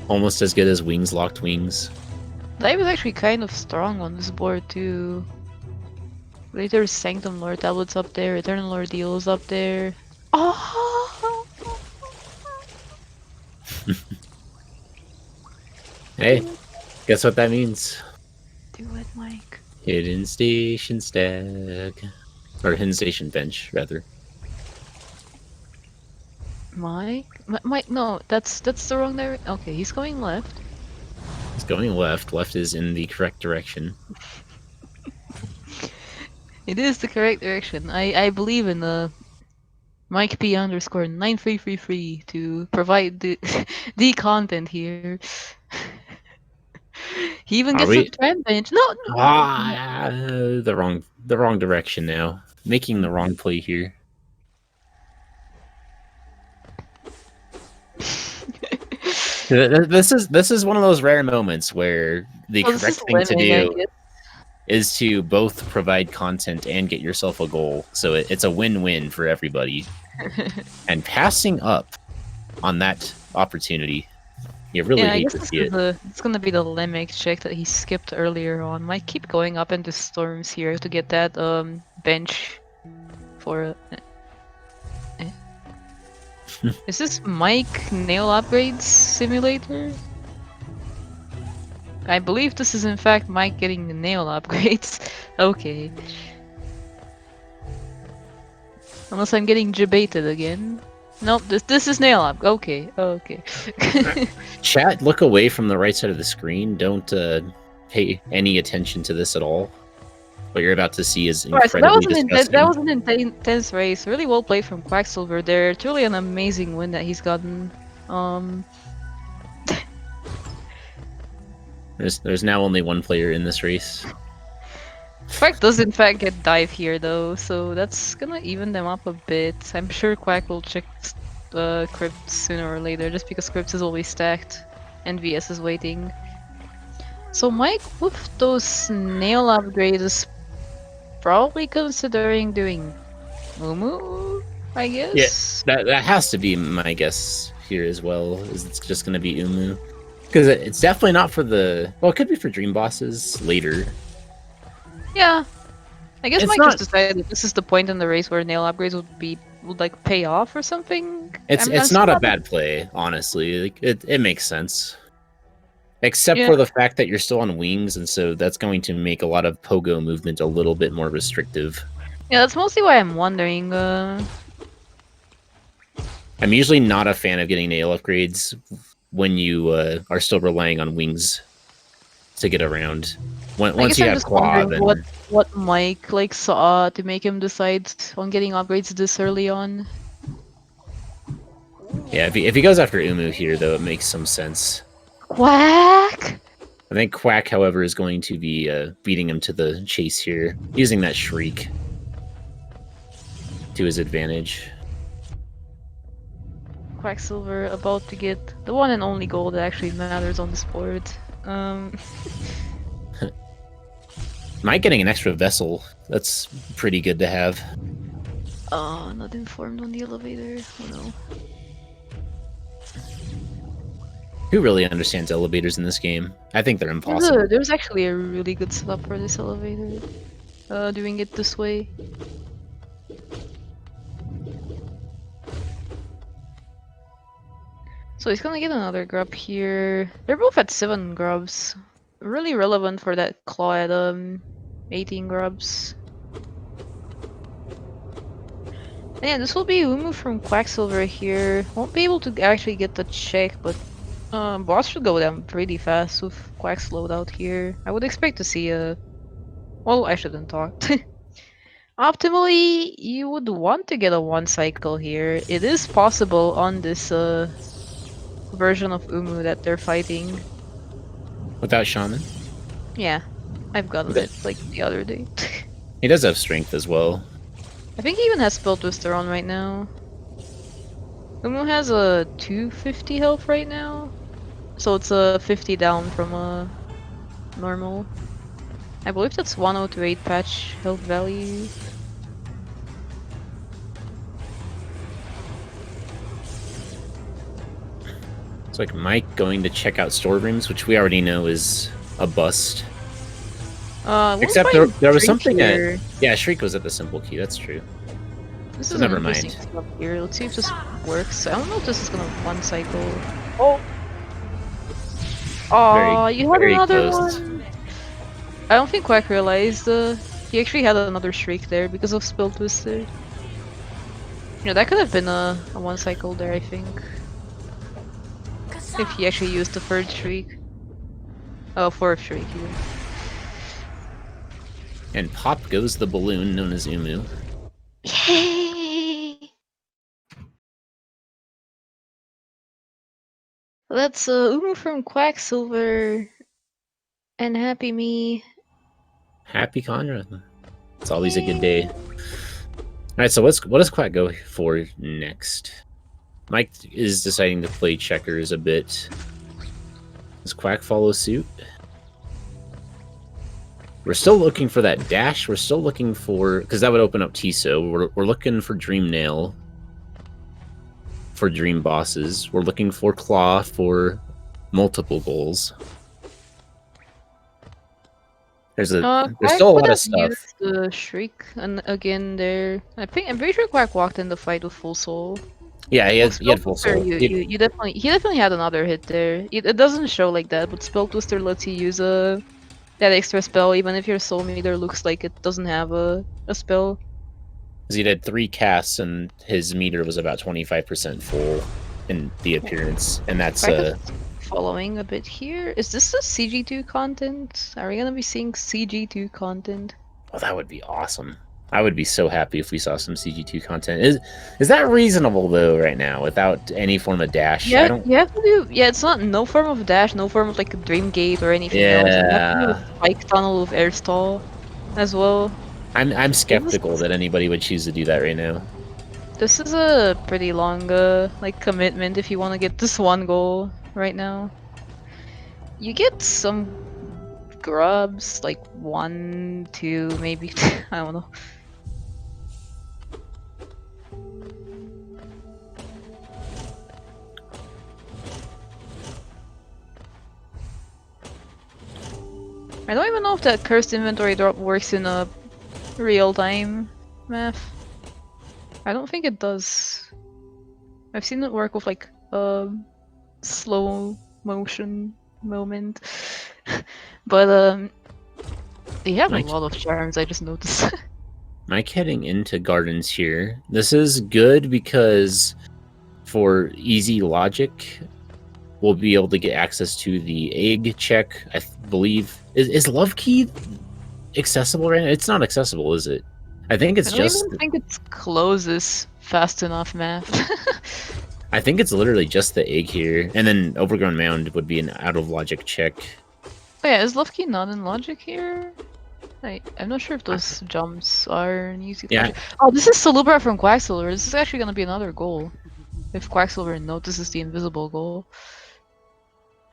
S1: Almost as good as wings locked wings.
S2: Dive is actually kind of strong on this board too. Later Sanctum Lore tablets up there, Eternal Lore deals up there. Oh!
S1: Hey, guess what that means?
S2: Do it, Mike.
S1: Hidden station stag. Or hidden station bench, rather.
S2: Mike? Mike, no, that's the wrong direction. Okay, he's going left.
S1: It's going left. Left is in the correct direction.
S2: It is the correct direction. I believe in the Mike P underscore 9333 to provide the the content here. He even
S1: Are
S2: gets
S1: we?
S2: a trend bench. No, no.
S1: The wrong direction now. Making the wrong play here. This is one of those rare moments where the
S2: Well, this
S1: correct
S2: is
S1: thing to
S2: limiting, I
S1: do
S2: guess.
S1: is to both provide content and get yourself a goal. So it's a win-win for everybody. And passing up on that opportunity, you really
S2: Yeah, I
S1: hate
S2: guess
S1: to
S2: this
S1: see
S2: is
S1: it.
S2: it's gonna be the Limerick check that he skipped earlier on. Might keep going up into storms here to get that bench for. Is this Mike nail upgrades simulator? I believe this is in fact Mike getting the nail upgrades. Okay. Unless I'm getting debated again. Nope, this is nail up. Okay, okay.
S1: Chat, look away from the right side of the screen. Don't pay any attention to this at all. What you're about to see is
S2: Alright, so
S1: incredibly disgusting.
S2: that was an intense race. Really well played from Quacksilver there. Truly an amazing win that he's gotten.
S1: There's now only one player in this race.
S2: Quack does in fact get dive here though, so that's gonna even them up a bit. I'm sure Quack will check Crypt sooner or later, just because Crypt is always stacked and VS is waiting. So Mike, with those nail upgrades, is probably considering doing Mumu, I guess?
S1: Yeah, that has to be my guess here as well. Is it's just going to be Umu, because it's definitely not for the. Well, it could be for Dream Bosses later.
S2: Yeah. I guess
S1: It's
S2: Mike
S1: not-
S2: just decided that this is the point in the race where nail upgrades would like pay off or something.
S1: It's
S2: I'm
S1: not a
S2: still
S1: bad play, honestly. Like, it makes sense, except
S2: Yeah.
S1: for the fact that you're still on wings, and so that's going to make a lot of pogo movement a little bit more restrictive.
S2: Yeah, that's mostly why I'm wondering.
S1: I'm usually not a fan of getting nail upgrades when you are still relying on wings to get around.
S2: I
S1: Once
S2: guess
S1: you
S2: I'm
S1: have
S2: just
S1: claw,
S2: wondering
S1: then
S2: what Mike like saw to make him decide on getting upgrades this early on.
S1: yeah, if he goes after Umu here, though, it makes some sense.
S2: Quack!
S1: I think Quack, however, is going to be beating him to the chase here, using that shriek to his advantage.
S2: Quacksilver about to get the one and only goal that actually matters on this board.
S1: Mike getting an extra vessel, that's pretty good to have.
S2: Oh, not informed on the elevator. Oh no.
S1: Who really understands elevators in this game? I think they're impossible.
S2: There's actually a really good setup for this elevator. Doing it this way. So he's gonna get another grub here. They're both at 7 grubs. Really relevant for that claw at 18 grubs. And yeah, this will be Umu from Quacksilver here. Won't be able to actually get the check, but boss should go down pretty fast with Quack's loadout here. I would expect to see a... Well, I shouldn't talk. Optimally, you would want to get a 1 cycle here. It is possible on this version of Umu that they're fighting.
S1: Without Shaman?
S2: Yeah. I've gotten it like the other day.
S1: He does have strength as well.
S2: I think he even has Spell Twister on right now. Umu has a 250 health right now, so it's a 50 down from a normal. I believe that's 1028 patch health value.
S1: It's like Mike going to check out storerooms, which we already know is a bust. Except there was something
S2: here.
S1: yeah, Shriek was at the simple key, that's true.
S2: This
S1: So
S2: is
S1: never
S2: an interesting
S1: mind.
S2: stuff here. Let's see if this works. I don't know if this is gonna one cycle.
S1: Oh!
S2: Oh, you had
S1: very
S2: another
S1: close.
S2: one! I don't think Quack realized he actually had another Shriek there because of Spell Twister. Yeah, that could have been a one cycle there, I think. If he actually used the third Shriek. Oh, fourth Shriek even.
S1: And pop goes the balloon known as Umu.
S2: Yay! That's Umu from Quacksilver. And Happy Me.
S1: Happy Conrad. It's always a good day. Alright, so what does Quack go for next? Mike is deciding to play checkers a bit. Does Quack follow suit? We're still looking for that dash. We're still looking for... because that would open up Tiso. We're looking for Dream Nail for Dream Bosses. We're looking for Claw for multiple goals. There's still a lot of stuff.
S2: Used the Shriek and again there. I'm pretty sure Quack walked in the fight with full soul.
S1: Yeah, he had full soul.
S2: You definitely had another hit there. It doesn't show like that, but Spell Twister lets you use that extra spell even if your soul meter looks like it doesn't have a spell.
S1: Because he did 3 casts and his meter was about 25% full in the appearance, and that's
S2: following a bit here. Is this the CG2 content? Are we gonna be seeing CG2 content?
S1: Oh, that would be awesome. I would be so happy if we saw some CG2 content. Is that reasonable though right now without any form of dash?
S2: Yeah, you have to do. Yeah, it's not no form of dash, no form of like a dream gate or anything else. You have to do a spike tunnel with air stall as well.
S1: I'm skeptical that anybody would choose to do that right now.
S2: This is a pretty long like commitment if you want to get this one goal right now. You get some grubs, like 1, 2, maybe I don't know. I don't even know if that cursed inventory drop works in a real-time math. I don't think it does. I've seen it work with like a slow motion moment. But they have a lot of charms, I just noticed.
S1: Mike heading into gardens here. This is good because for easy logic, we'll be able to get access to the egg check. I believe is Love Key accessible right now? It's not accessible, is it? I think it's just.
S2: I don't even think it closes fast enough, math.
S1: I think it's literally just the egg here, and then Overgrown Mound would be an out of logic check.
S2: Oh yeah, is Love Key not in logic here? I'm not sure if those jumps are in easy logic. Oh, this is Salubra from Quacksilver. This is actually gonna be another goal. If Quacksilver notices the invisible goal.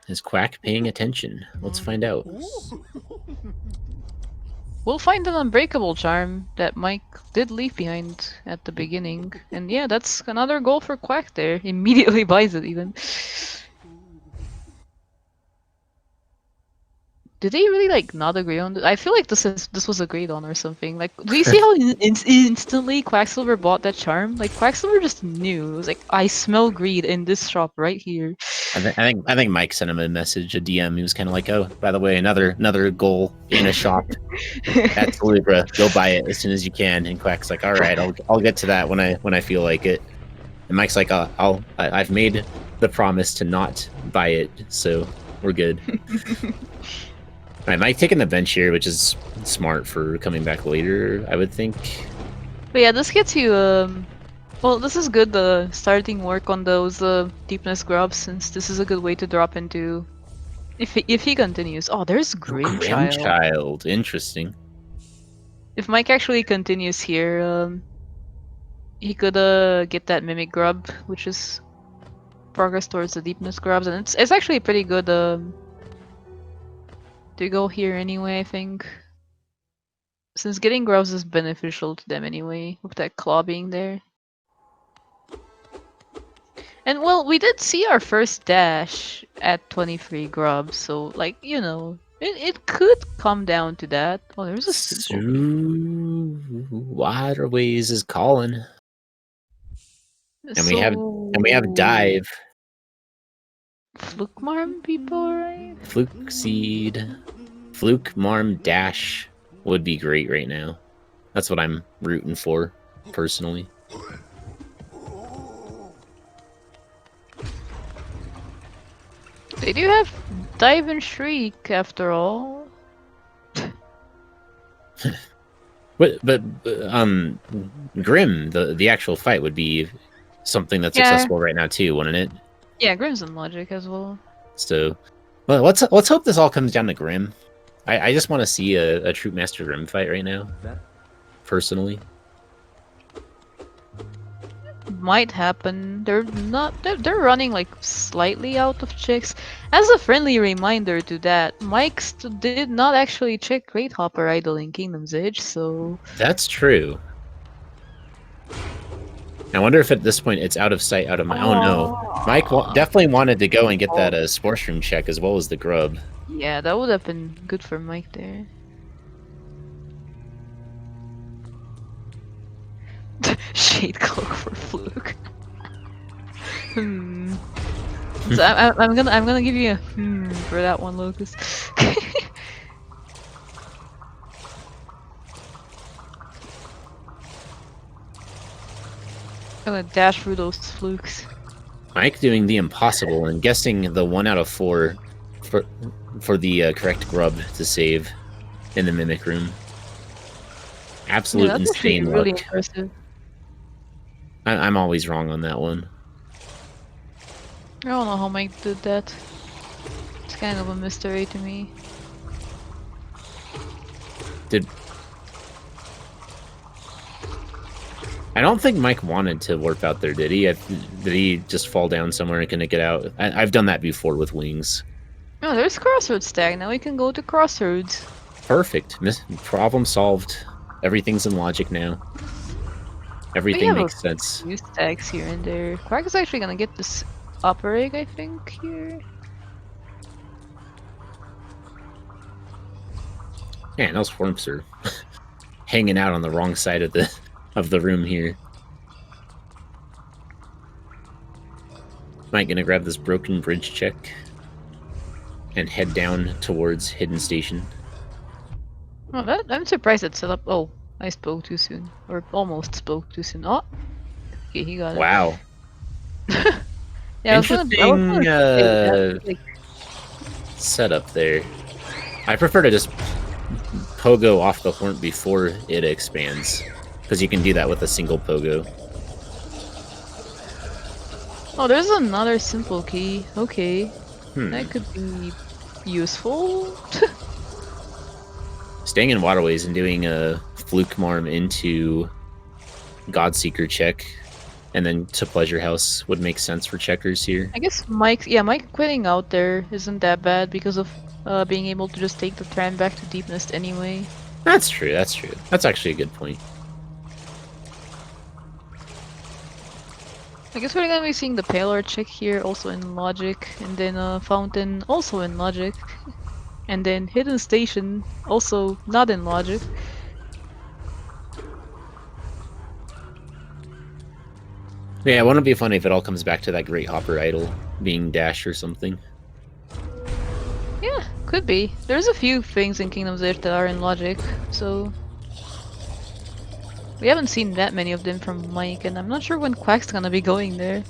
S1: Is Quack paying attention? Let's find out.
S2: We'll find an unbreakable charm that Mike did leave behind at the beginning. And yeah, that's another goal for Quack there. Immediately buys it even. Did they really like not agree on this? I feel like this was agreed on or something. Like, do you see how instantly Quacksilver bought that charm? Like, Quacksilver just knew. It was like, I smell greed in this shop right here.
S1: I think Mike sent him a message, a DM. He was kind of like, "Oh, by the way, another goal in a shop at Libra. Go buy it as soon as you can." And Quack's like, "All right, I'll get to that when I feel like it." And Mike's like, I've made the promise to not buy it, so we're good." All right, Mike taking the bench here, which is smart for coming back later, I would think.
S2: But yeah, this gets you well, this is good, starting work on those deepness grubs, since this is a good way to drop into If he continues, oh, there's Grimchild.
S1: Grimchild, interesting.
S2: If Mike actually continues here, he could get that Mimic Grub, which is progress towards the Deepness Grubs, and it's actually pretty good to go here anyway, I think. Since getting grubs is beneficial to them anyway, with that claw being there. And well, we did see our first dash at 23 grubs, so like, you know, it could come down to that. Oh, there's a simple
S1: Waterways is calling. And we have dive.
S2: Fluke Marm people, right?
S1: Fluke Seed. Fluke Marm Dash would be great right now. That's what I'm rooting for, personally.
S2: They do have Dive and Shriek after all.
S1: but Grim, the actual fight would be something that's accessible right now too, wouldn't it?
S2: Yeah, Grim's in Logic as well.
S1: So, well, let's hope this all comes down to Grim. I just want to see a Troop Master Grim fight right now, personally.
S2: Might happen. They're running like slightly out of checks. As a friendly reminder to that, Mike did not actually check Great Hopper Idol in Kingdom's Edge, so
S1: that's true. I wonder if at this point it's out of sight, out of mind. Oh no, Mike definitely wanted to go and get that sports room check as well as the grub.
S2: Yeah, that would have been good for Mike there. Shade Cloak for Fluke. So I'm gonna give you a for that one, Lucas. I'm gonna dash through those flukes.
S1: Mike doing the impossible and guessing the 1 out of 4 for the correct grub to save in the Mimic Room. Absolute insane luck. Really impressive. I'm always wrong on that one.
S2: I don't know how Mike did that. It's kind of a mystery to me.
S1: I don't think Mike wanted to warp out there, did he? Did he just fall down somewhere and couldn't get out? I've done that before with wings.
S2: Oh, there's Crossroads tag. Now we can go to Crossroads.
S1: Perfect. Problem solved. Everything's in logic now. Everything makes sense.
S2: Use tags here and there. Quack is actually gonna get this upper egg, I think, here.
S1: Man, those Formps are hanging out on the wrong side of the room here. Mike gonna grab this broken bridge check and head down towards Hidden Station.
S2: Oh, I'm surprised it's set up. Oh, I spoke too soon, or almost spoke too soon. Oh, okay, he got it.
S1: Wow.
S2: Yeah,
S1: interesting setup there. I prefer to just pogo off the horn before it expands, because you can do that with a single pogo.
S2: Oh, there's another simple key. Okay, that could be useful.
S1: Staying in Waterways and doing a Fluke Marm into Godseeker check, and then to Pleasure House would make sense for checkers here.
S2: I guess Mike quitting out there isn't that bad because of being able to just take the tram back to Deepness anyway.
S1: That's true, that's true. That's actually a good point.
S2: I guess we're gonna be seeing the Paler check here, also in Logic, and then Fountain, also in Logic, and then Hidden Station, also not in Logic.
S1: Yeah, wouldn't it be funny if it all comes back to that Great Hopper Idol being Dash or something?
S2: Yeah, could be. There's a few things in Kingdom's Edge that are in Logic, so... We haven't seen that many of them from Mike, and I'm not sure when Quack's gonna be going there.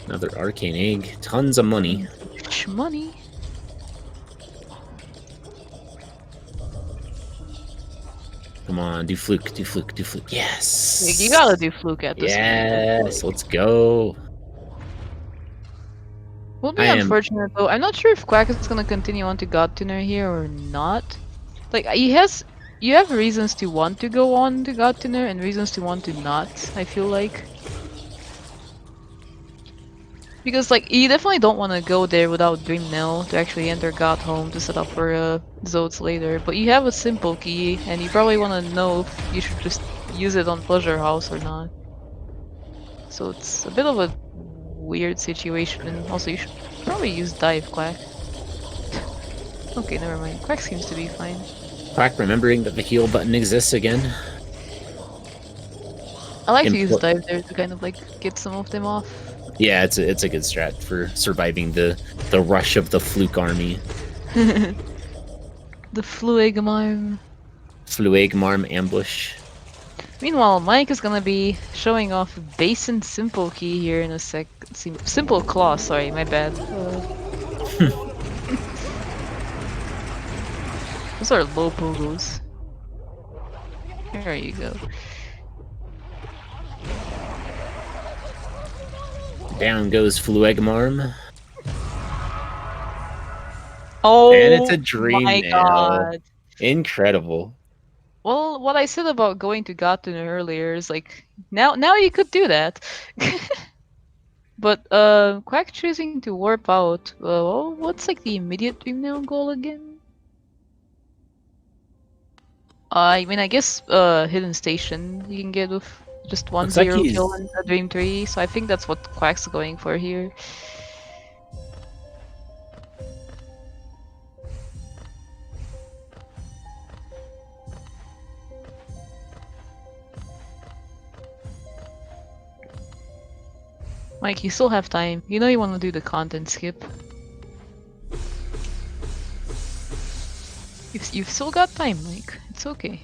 S1: Another Arcane Egg. Tons of money.
S2: Money.
S1: Come on, do Fluke, do Fluke, do Fluke. Yes!
S2: You gotta do Fluke at this point.
S1: Yes, let's go.
S2: Will be
S1: I am.
S2: unfortunate though. I'm not sure if Quack is gonna continue on to God Tuner here or not. Like he has, you have reasons to want to go on to God Tuner and reasons to want to not. I feel like. Because like you definitely don't want to go there without Dream Nail to actually enter God Home to set up for Zodes later. But you have a simple key, and you probably want to know if you should just use it on Pleasure House or not. So it's a bit of a weird situation. Also, you should probably use Dive Quack. Okay, never mind. Quack seems to be fine.
S1: Quack remembering that the heal button exists again.
S2: I like to use Dive there to kind of like get some of them off.
S1: Yeah, it's a good strat for surviving the rush of the Fluke army.
S2: The Fluegmarm.
S1: Fluegmarm ambush.
S2: Meanwhile, Mike is gonna be showing off Basin Simple Key here in a sec. Simple Claw, sorry, my bad. Those are low pogos. There you go.
S1: Down goes Fluegmarm.
S2: Oh,
S1: and it's a dream
S2: my
S1: nail.
S2: god.
S1: Incredible.
S2: Well, what I said about going to Gatun earlier is like now you could do that. But Quack choosing to warp out. Well, what's like the immediate dream nail goal again? I mean, I guess hidden station you can get with just one
S1: Looks like
S2: zero
S1: he's-
S2: kill in a dream tree. So I think that's what Quack's going for here. Mike, you still have time. You know you want to do the content skip. You've still got time, Mike. It's okay.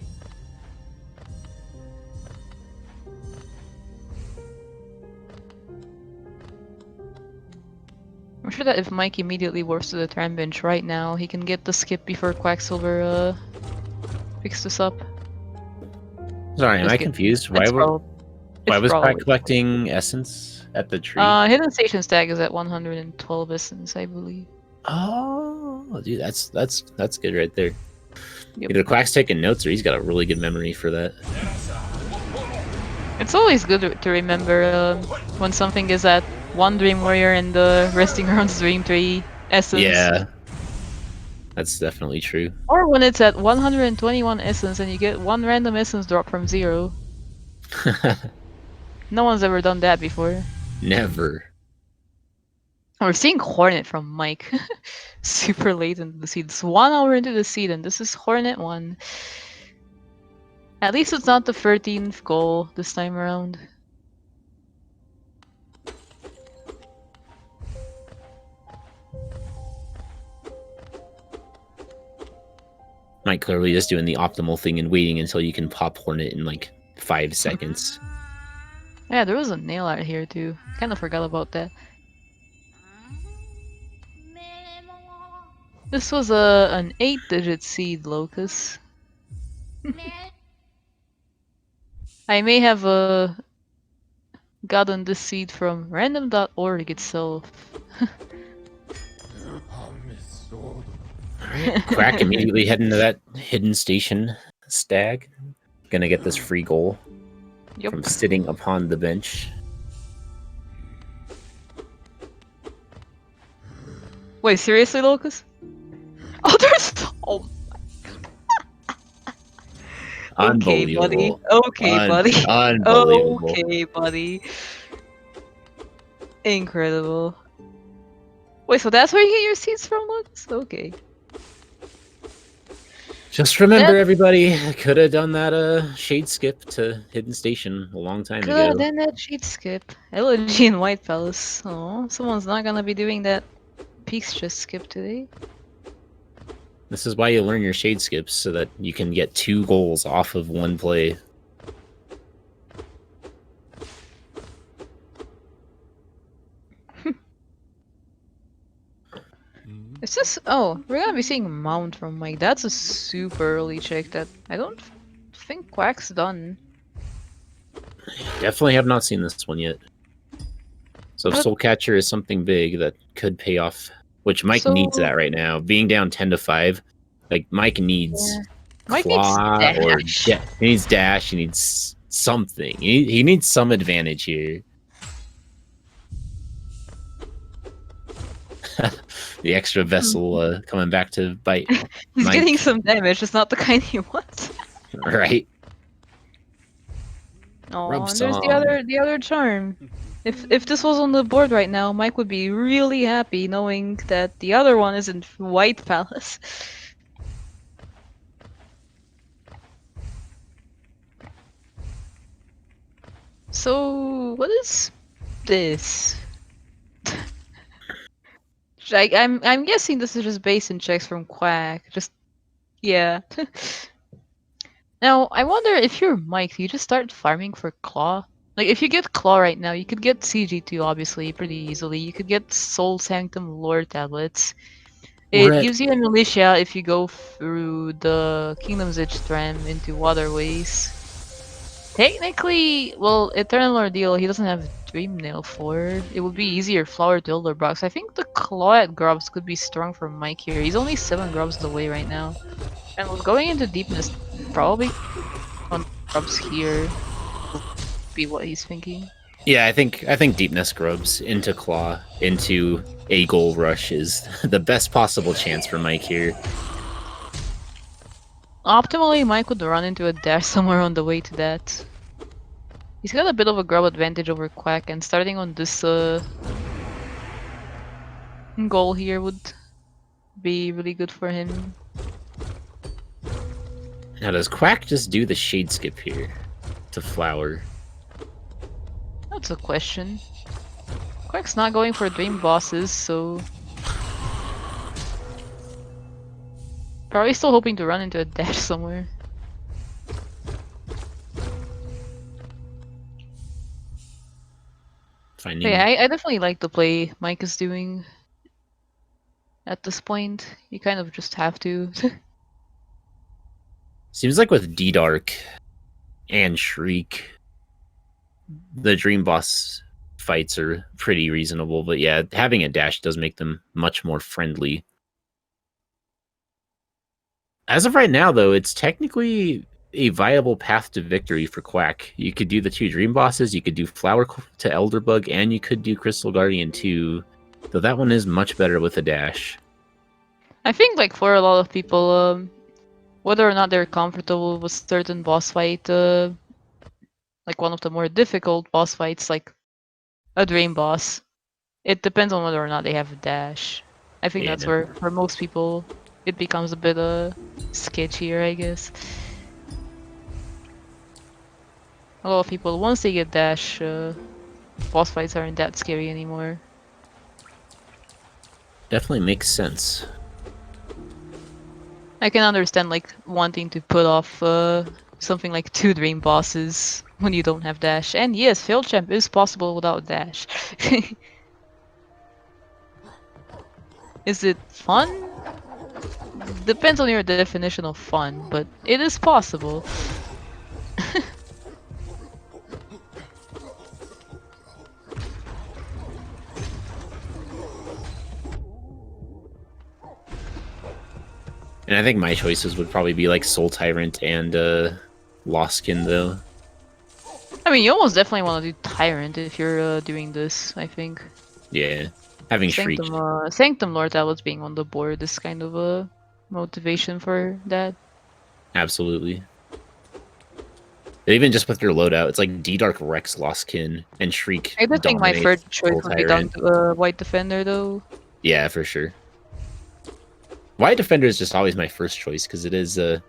S2: I'm sure that if Mike immediately warps to the tram bench right now, he can get the skip before Quacksilver picks this up.
S1: Sorry, am
S2: Just
S1: I
S2: kidding.
S1: confused? Why was Quack collecting essence at the tree?
S2: Hidden station stag is at 112 essence, I believe.
S1: Oh, dude, that's good right there.
S2: Yep.
S1: Either Quack's taking notes or he's got a really good memory for that.
S2: It's always good to remember when something is at one Dream Warrior and the resting around Dream Tree essence.
S1: Yeah, that's definitely true.
S2: Or when it's at 121 essence and you get one random essence drop from 0. No one's ever done that before.
S1: Never.
S2: We're seeing Hornet from Mike. Super late into the seed. It's 1 hour into the seed and this is Hornet 1. At least it's not the 13th goal this time around.
S1: Mike clearly just doing the optimal thing and waiting until you can pop Hornet in like 5 seconds.
S2: Yeah, there was a nail out here too. Kind of forgot about that. This was an 8-digit seed, Locus. I may have gotten this seed from random.org itself.
S1: Quack immediately heading to that hidden station stag. Gonna get this free goal from sitting upon the bench.
S2: Wait, seriously, Locus? Oh, there's... Oh. Okay, buddy. Okay, buddy.
S1: Unbelievable.
S2: Okay, buddy. Incredible. Wait, so that's where you get your seeds from, Locus? Okay.
S1: Just remember, everybody, I could have done that shade skip to Hidden Station a long time
S2: Could
S1: ago.
S2: have done that shade skip. Elegy in White Palace. Oh, someone's not gonna be doing that Peaks just skip today.
S1: This is why you learn your shade skips, so that you can get 2 goals off of 1 play.
S2: It's just... Oh, we're gonna be seeing Mount from Mike. That's a super early check that I don't think Quack's done.
S1: Definitely have not seen this one yet. So if Soul Catcher is something big, that could pay off. Which Mike
S2: So
S1: needs that right now. Being down 10-5, like Mike needs
S2: yeah. Mike needs
S1: claw or
S2: dash.
S1: he needs dash. He needs something. He needs some advantage here. The extra vessel coming back to bite.
S2: He's
S1: Mike.
S2: getting some damage. It's not the kind he wants.
S1: Right.
S2: Oh,
S1: Rub
S2: and there's
S1: some.
S2: the other charm. If this was on the board right now, Mike would be really happy knowing that the other one is in White Palace. So what is this? I'm guessing this is just base and checks from Quack. Just yeah. Now I wonder if you're Mike, do you just start farming for Claw? Like if you get Claw right now, you could get CG2 obviously pretty easily. You could get Soul Sanctum Lore tablets.
S1: We're
S2: It
S1: at
S2: gives you a militia if you go through the Kingdom's Edge Tram into waterways. Technically, well, Eternal Ordeal, he doesn't have Dream Nail for. It would be easier Flower to Elder Box. I think the Claw at Grubs could be strong for Mike here. He's only 7 Grubs away right now. And with going into Deepness, probably on Grubs here would be what he's thinking.
S1: Yeah, I think Deepness Grubs into Claw into a goal rush is the best possible chance for Mike here.
S2: Optimally, Mike would run into a dash somewhere on the way to that. He's got a bit of a grub advantage over Quack, and starting on this goal here would be really good for him.
S1: Now, does Quack just do the Shade Skip here to Flower?
S2: That's a question. Quack's not going for Dream Bosses, so... Probably still hoping to run into a dash somewhere.
S1: Finding...
S2: Yeah, I definitely like the play Mike is doing at this point. You kind of just have to.
S1: Seems like with D-Dark and Shriek, the Dream Boss fights are pretty reasonable, but yeah, having a dash does make them much more friendly. As of right now, though, it's technically a viable path to victory for Quack. You could do the 2 Dream Bosses, you could do Flower to Elderbug, and you could do Crystal Guardian too, though that one is much better with a dash.
S2: I think like for a lot of people, whether or not they're comfortable with certain boss fight, like one of the more difficult boss fights, like a Dream Boss, it depends on whether or not they have a dash. I think that's where, for most people, it becomes a bit sketchier, I guess. A lot of people, once they get dash, boss fights aren't that scary anymore.
S1: Definitely makes sense.
S2: I can understand like wanting to put off something like 2 Dream Bosses when you don't have dash. And yes, Failed Champ is possible without dash. Is it fun? Depends on your definition of fun, but it is possible.
S1: And I think my choices would probably be like Soul Tyrant and Lostkin, though.
S2: I mean, you almost definitely want to do Tyrant if you're doing this, I think.
S1: Yeah, having Shriek.
S2: Sanctum Lord Tablets being on the board is kind of a motivation for that.
S1: Absolutely. Even just with your loadout, it's like D-Dark Rex Lostkin and Shriek.
S2: I think my third choice
S1: Soul
S2: would be
S1: Tyrant.
S2: White Defender, though.
S1: Yeah, for sure. White Defender is just always my first choice because it is the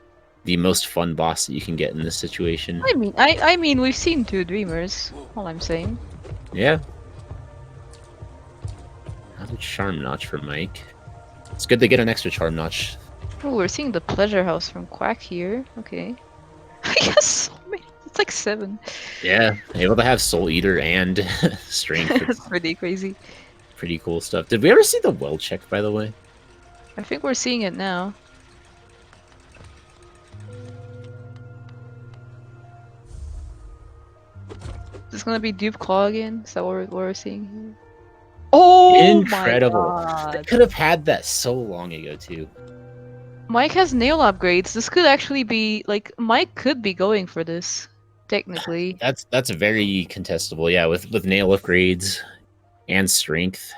S1: most fun boss that you can get in this situation.
S2: I mean, we've seen 2 Dreamers. All I'm saying.
S1: Yeah. Another Charm Notch for Mike. It's good to get an extra Charm Notch.
S2: Oh, we're seeing the Pleasure House from Quack here. Okay. I guess so many. It's like 7.
S1: Yeah, able to have Soul Eater and Strength.
S2: That's pretty crazy.
S1: Pretty cool stuff. Did we ever see the well check, by the way?
S2: I think we're seeing it now. Is this gonna be Dupe Claw again? Is that what we're seeing here? Oh!
S1: Incredible.
S2: my
S1: They
S2: god.
S1: could have had that so long ago too.
S2: Mike has nail upgrades. This could actually be like Mike could be going for this, technically.
S1: That's very contestable. Yeah, with nail upgrades and strength.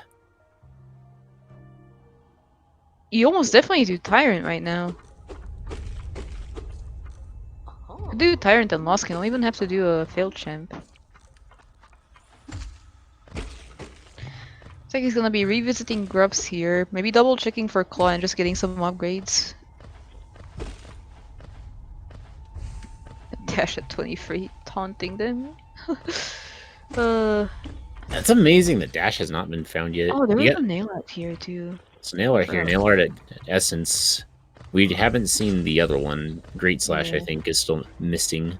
S2: You almost definitely do Tyrant right now. Do Tyrant and Lost. I'll even have to do a failed champ. Looks like he's gonna be revisiting Grubs here. Maybe double checking for Claw and just getting some upgrades. Dash at 23, taunting them.
S1: That's amazing that Dash has not been found yet.
S2: Oh, there
S1: You
S2: was
S1: get
S2: a nail art here too.
S1: it's nail art here, nail art at Essence. We haven't seen the other one. Great Slash, I
S2: Yeah.
S1: think, is still missing.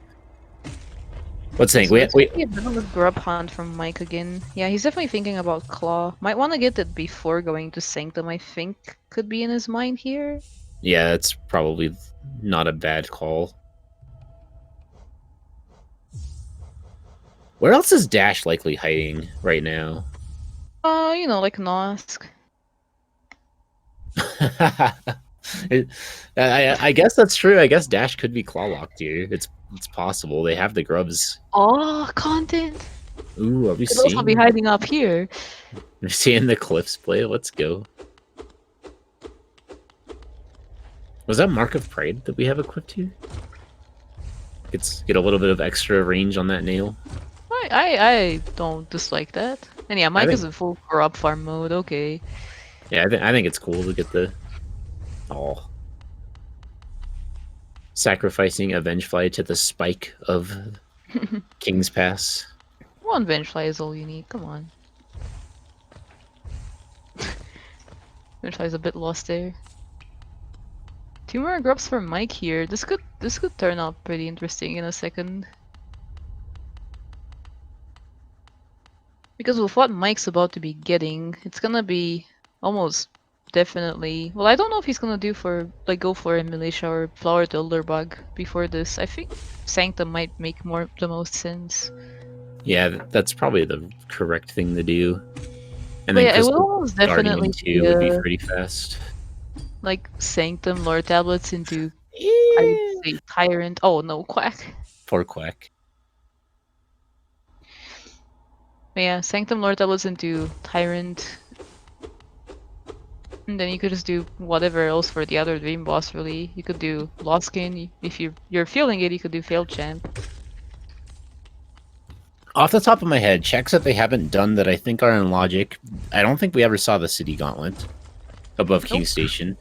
S1: What's saying?
S2: So
S1: Wait,
S2: it's
S1: wait.
S2: gonna be a bit of a grub hunt from Mike again. Yeah, he's definitely thinking about Claw. Might want to get it before going to Sanctum, I think. Could be in his mind here.
S1: Yeah, it's probably not a bad call. Where else is Dash likely hiding right now?
S2: You know, like Nosk.
S1: I guess that's true. I guess Dash could be claw locked here. It's possible. They have the grubs.
S2: Oh, content!
S1: Ooh, are we
S2: Could also be
S1: seeing?
S2: hiding up here.
S1: We're seeing the Cliffs play. Let's go. Was that Mark of Pride that we have equipped here? Get a little bit of extra range on that nail.
S2: I don't dislike that. And yeah, Mike
S1: think-
S2: is in full grub farm mode, okay.
S1: Yeah, I think it's cool to get the sacrificing a Vengefly to the spike of King's Pass.
S2: One Vengefly is all you need, come on. Vengefly is a bit lost there. 2 more grubs for Mike here. This could turn out pretty interesting in a second. Because with what Mike's about to be getting, it's gonna be almost definitely. Well, I don't know if he's gonna go for a militia or flower to Elderbug before this. I think Sanctum might make the most sense.
S1: Yeah, that's probably the correct thing to do. And
S2: But
S1: then
S2: yeah, it will
S1: Crystal
S2: almost
S1: Guardian
S2: definitely
S1: 2
S2: be
S1: would be pretty fast.
S2: like Sanctum lore tablets into I would say Tyrant. Oh no, Quack.
S1: Poor Quack.
S2: But yeah, Sanctum lore tablets into Tyrant. And then you could just do whatever else for the other Dream Boss, really. You could do Loskin. If you're feeling it, you could do Failed Champ.
S1: Off the top of my head, checks that they haven't done that I think are in logic. I don't think we ever saw the City Gauntlet above King's Station.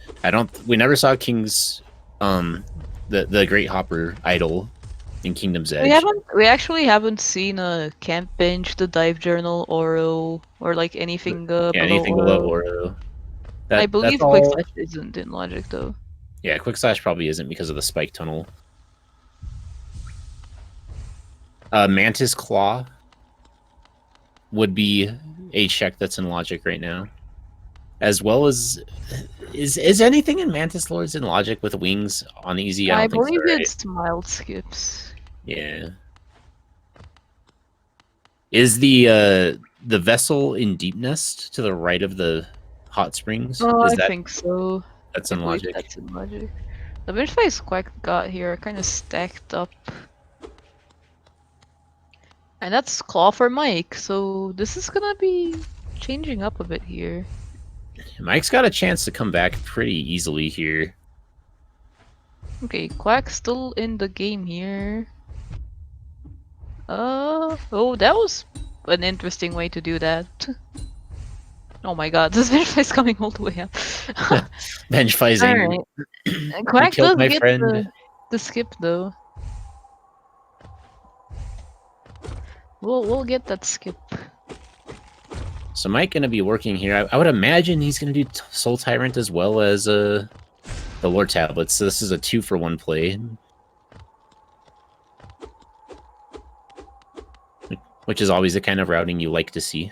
S1: We never saw King's the Great Hopper idol in Kingdom's Edge.
S2: We actually haven't seen a Camp Bench, the Dive Journal, Oro, or like anything below
S1: anything
S2: Oro.
S1: below Oro.
S2: I believe
S1: that's
S2: Quick
S1: all...
S2: Slash isn't in logic though.
S1: Yeah, Quick Slash probably isn't because of the Spike Tunnel. Mantis Claw would be a check that's in logic right now. As well as is anything in Mantis Lords in logic with wings on easy?
S2: I
S1: don't think
S2: believe
S1: so, right?
S2: it's mild skips.
S1: Yeah. Is the vessel in Deep Nest to the right of the hot springs?
S2: Oh,
S1: I
S2: think so.
S1: That's
S2: I
S1: in
S2: believe
S1: logic.
S2: That's in logic. The Vengefly Quack got here are kind of stacked up. And that's Claw for Mike, so this is gonna be changing up a bit here.
S1: Mike's got a chance to come back pretty easily here.
S2: Okay, Quack's still in the game here. Oh, that was an interesting way to do that. Oh my god, this Vengefly's coming all the way up.
S1: Vengefly's angry.
S2: Alright. Quack
S1: killed
S2: does
S1: my
S2: get
S1: friend.
S2: the skip though. We'll get that skip.
S1: So Mike gonna be working here. I would imagine he's gonna do Soul Tyrant as well as the lore tablets. So this is a 2-for-1 play, which is always the kind of routing you like to see.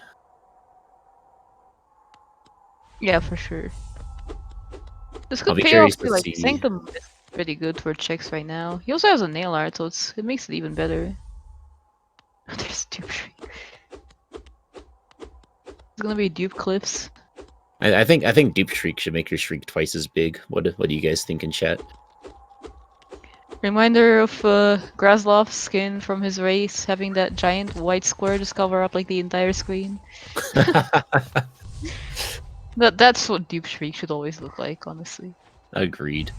S2: Yeah, for sure. This
S1: I'll
S2: could
S1: be
S2: pay
S1: curious
S2: off
S1: to
S2: too. Like
S1: see.
S2: Sanctum is pretty good for checks right now. He also has a nail art, so it makes it even better. There's 2 He's gonna be dupe cliffs.
S1: I think Dupe Shriek should make your shriek twice as big. What do you guys think in chat?
S2: Reminder of Graslov's skin from his race, having that giant white square just cover up like the entire screen. That's what Dupe Shriek should always look like, honestly.
S1: Agreed.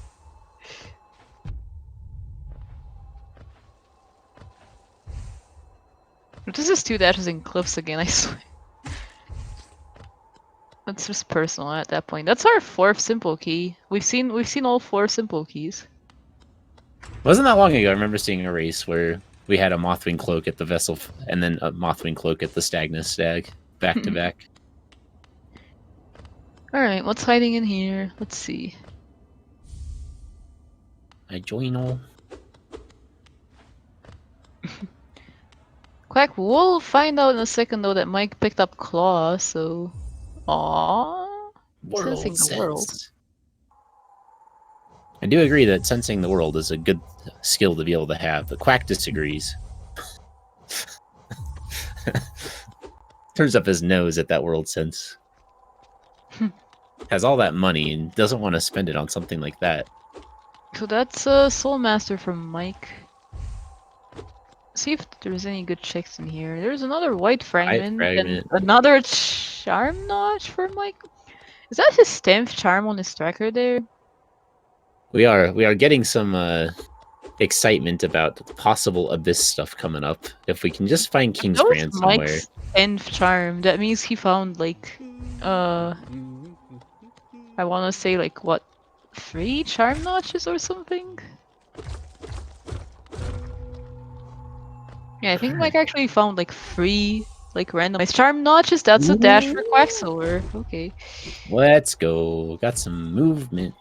S2: But this is 2 dashes in cliffs again, I swear. That's just personal at that point. That's our 4th simple key. We've seen all 4 simple keys.
S1: Wasn't that long ago? I remember seeing a race where we had a Mothwing Cloak at the Vessel, and then a Mothwing Cloak at the Stagnus Stag, back to back.
S2: Alright, what's hiding in here? Let's see.
S1: I join all.
S2: Quack, we'll find out in a second though that Mike picked up Claw, so... Aww. Sensing the world.
S1: I do agree that sensing the world is a good skill to be able to have, but Quack disagrees. Turns up his nose at that world sense. Has all that money and doesn't want to spend it on something like that.
S2: So that's a Soul Master from Mike. See if there's any good checks in here. There's another white fragment, and another charm notch for Mike. Is that his 10th charm on his tracker there?
S1: We are getting some excitement about the possible Abyss stuff coming up. If we can just find King's Brand somewhere.
S2: Mike's 10th charm. That means he found like I want to say like what, 3 charm notches or something? Yeah, I think Mike actually found like 3 like randomized charm notches. That's a dash for Quacksilver. Okay.
S1: Let's go. Got some movement.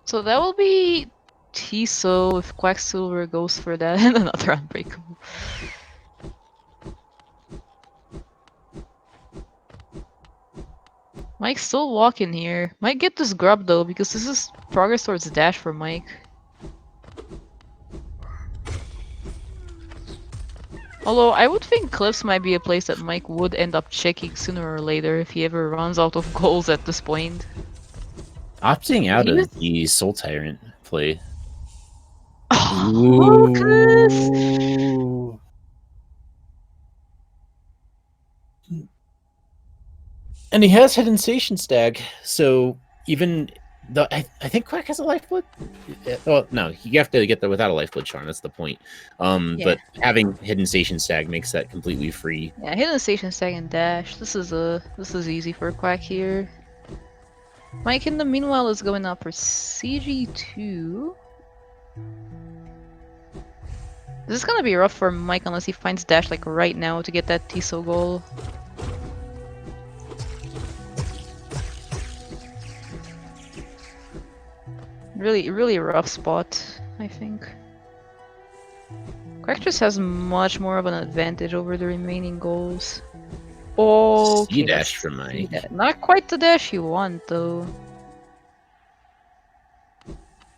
S2: So that will be Tiso if Quacksilver goes for that, and another Unbreakable. Mike's still walking here. Might get this grub though, because this is progress towards dash for Mike. Although I would think cliffs might be a place that Mike would end up checking sooner or later if he ever runs out of goals at this point.
S1: Opting out of the Soul Tyrant play.
S2: Ooh.
S1: And he has Hidden Station Stag, so even though I think Quack has a Lifeblood. Well, no, you have to get there without a Lifeblood charm. That's the point.
S2: Yeah.
S1: But having Hidden Station Stag makes that completely free.
S2: Yeah, Hidden Station Stag and dash. This is easy for Quack here. Mike in the meanwhile is going up for CG2. This is gonna be rough for Mike unless he finds dash like right now to get that Tiso goal. Really rough spot, I think. Quack just has much more of an advantage over the remaining goals. Oh, okay,
S1: dash for Mike.
S2: Not quite the dash you want, though.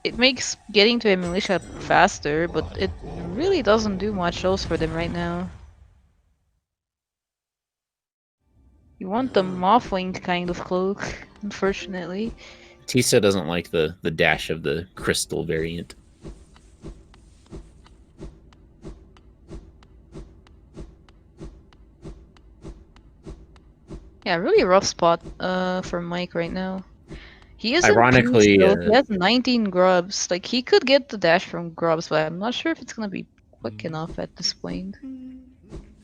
S2: It makes getting to a militia faster, but it really doesn't do much else for them right now. You want the Mothwing kind of cloak, unfortunately.
S1: Tisa doesn't like the dash of the crystal variant.
S2: Yeah, really rough spot for Mike right now. He is
S1: ironically
S2: he has 19 grubs. Like he could get the dash from grubs, but I'm not sure if it's gonna be quick enough at this point.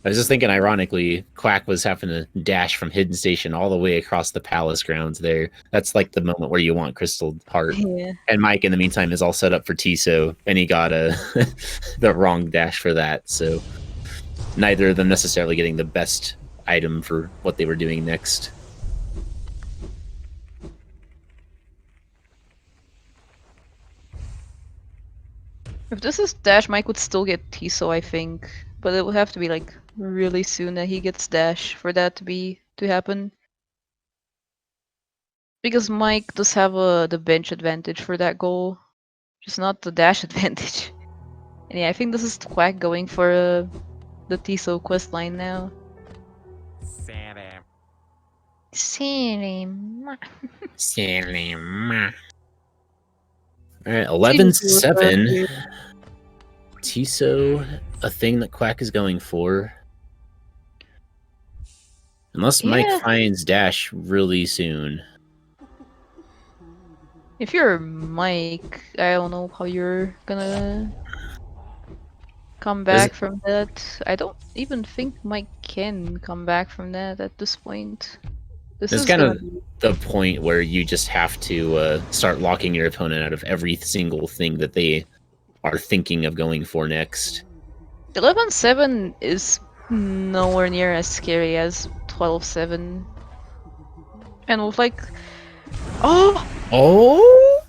S1: I was just thinking, ironically, Quack was having to dash from Hidden Station all the way across the palace grounds there. That's like the moment where you want Crystal Heart.
S2: Yeah.
S1: And Mike, in the meantime, is all set up for Tiso, and he got the wrong dash for that. So neither of them necessarily getting the best item for what they were doing next.
S2: If this is dash, Mike would still get Tiso, I think. But it would have to be like really soon that he gets dash for that to happen. Because Mike does have the bench advantage for that goal, just not the dash advantage. And yeah, I think this is Quack going for the Tiso quest line now. Cinema.
S1: Cinema. All right, 11-7. Tiso, a thing that Quack is going for. Unless Mike
S2: Yeah.
S1: finds Dash really soon.
S2: If you're Mike, I don't know how you're gonna come back from that. I don't even think Mike can come back from that at this point. This
S1: It's
S2: is
S1: kind
S2: gonna
S1: of
S2: be...
S1: the point where you just have to start locking your opponent out of every single thing that they are thinking of going for next.
S2: 11-7 is nowhere near as scary as 12-7. And with like... Oh!
S1: Oh!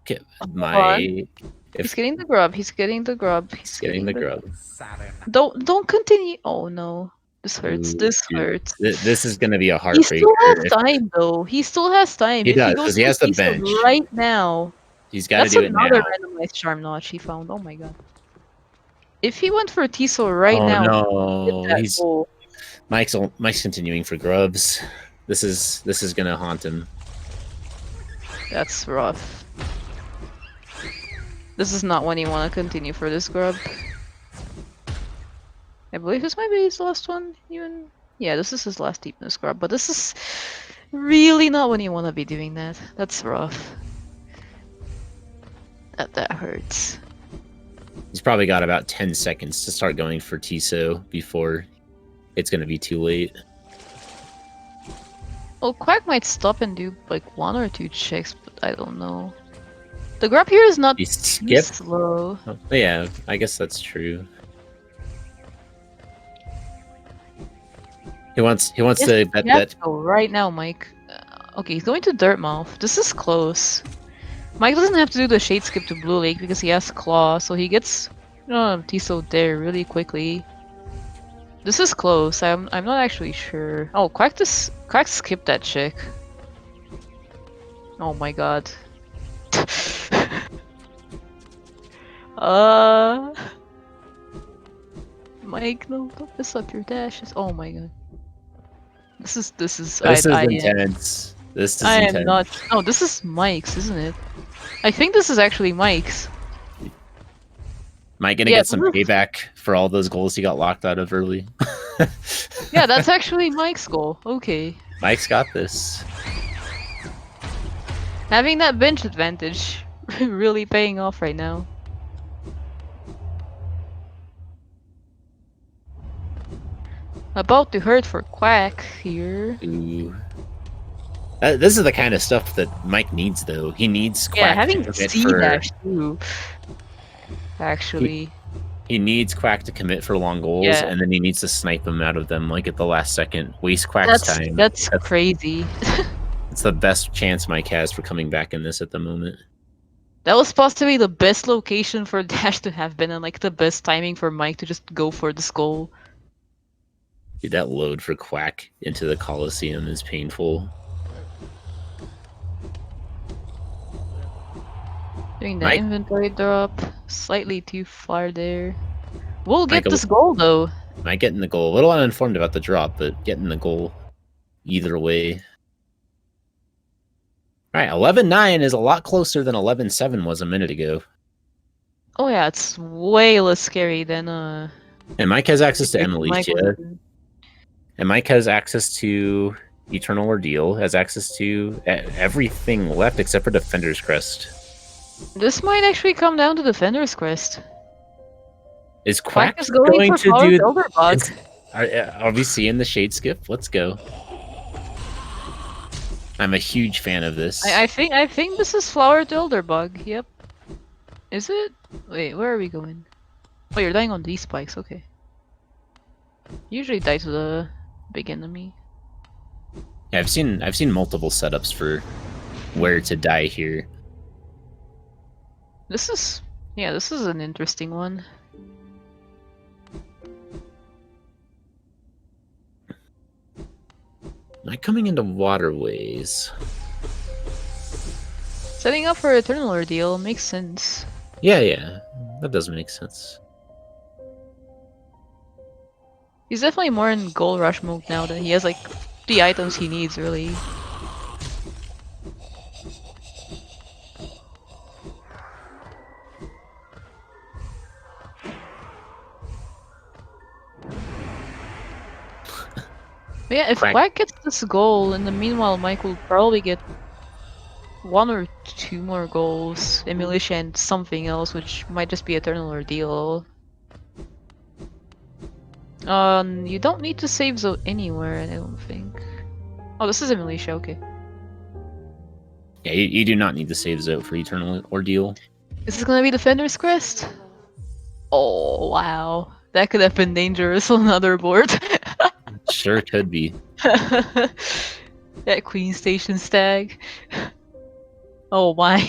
S1: Okay,
S2: He's getting the grub, he's getting the grub,
S1: he's getting the grub.
S2: Don't continue. Oh no. This hurts.
S1: Ooh,
S2: This
S1: dude.
S2: hurts.
S1: This is gonna be a
S2: He still
S1: heartbreaker.
S2: has time though. He still has time.
S1: He
S2: If he
S1: does,
S2: goes
S1: because he
S2: for
S1: has the
S2: Tiso
S1: bench.
S2: right now.
S1: He's got to
S2: That's
S1: do it
S2: another
S1: now.
S2: randomized charm notch he found. Oh my god. If he went for Tiso right
S1: Oh
S2: now,
S1: no,
S2: hit that goal.
S1: Mike's continuing for grubs. This is gonna haunt him.
S2: That's rough. This is not when you want to continue for this grub. I believe this might be his last one, even. Yeah, this is his last deepness grub, but this is really not when you want to be doing that. That's rough. That hurts.
S1: He's probably got about 10 seconds to start going for Tiso before it's gonna be too late.
S2: Well, Quack might stop and do like 1 or 2 checks, but I don't know. The grab here is not
S1: He
S2: too
S1: skipped.
S2: slow.
S1: Oh, yeah, I guess that's true. He wants to bet that.
S2: Oh, right now, Mike. Okay, he's going to Dirtmouth. This is close. Mike doesn't have to do the shade skip to Blue Lake because he has Claw, so he gets Tiso there really quickly. This is close. I'm not actually sure. Oh, Quack skipped that chick. Oh my god. Mike, no, don't mess up your dashes. Oh my god. This is
S1: Intense. This is
S2: I
S1: intense.
S2: am not. Oh, this is Mike's, isn't it? I think this is actually Mike's.
S1: Mike gonna get some payback for all those goals he got locked out of early.
S2: Yeah, that's actually Mike's goal. Okay.
S1: Mike's got this.
S2: Having that bench advantage really paying off right now. About to hurt for Quack here.
S1: Ooh. This is the kind of stuff that Mike needs, though. He needs Quack
S2: yeah, having
S1: to commit
S2: C-dash too. Actually.
S1: He needs Quack to commit for long goals,
S2: Yeah.
S1: and then he needs to snipe them out of them, like at the last second. Waste Quack's time.
S2: That's crazy.
S1: It's the best chance Mike has for coming back in this at the moment.
S2: That was possibly the best location for Dash to have been, and like the best timing for Mike to just go for this goal.
S1: Dude, that load for Quack into the Coliseum is painful.
S2: Doing the inventory drop, slightly too far there. We'll get this goal though.
S1: Might get in the goal. A little uninformed about the drop, but getting the goal either way. Alright, 11-9 is a lot closer than 11-7 was a minute ago.
S2: Oh yeah, it's way less scary than
S1: And Mike has access to Emilicia. And Mike has access to Eternal Ordeal, has access to everything left except for Defender's Crest.
S2: This might actually come down to Defender's Crest.
S1: Is Quack going to do...
S2: Bug.
S1: Are we seeing the Shade Skip? Let's go. I'm a huge fan of this.
S2: I think this is Flower to Elderbug, yep. Is it? Wait, where are we going? Oh, you're dying on these spikes, okay. Usually die to the big enemy.
S1: Yeah, I've seen multiple setups for where to die here.
S2: This is an interesting one.
S1: Not coming into waterways.
S2: Setting up for Eternal Ordeal makes sense.
S1: Yeah, that does make sense.
S2: He's definitely more in gold rush mode now. Than he has like the items he needs really. But yeah, if Quack gets this goal, in the meanwhile, Mike will probably get 1 or 2 more goals, Emilitia and something else, which might just be Eternal Ordeal. You don't need to save zone anywhere, I don't think. Oh, this is Emilitia, okay.
S1: Yeah, you do not need to save Zote for Eternal Ordeal.
S2: Is this gonna be Defender's Crest? Oh, wow. That could have been dangerous on another board.
S1: Sure could be.
S2: That Queen Station stag. Oh my.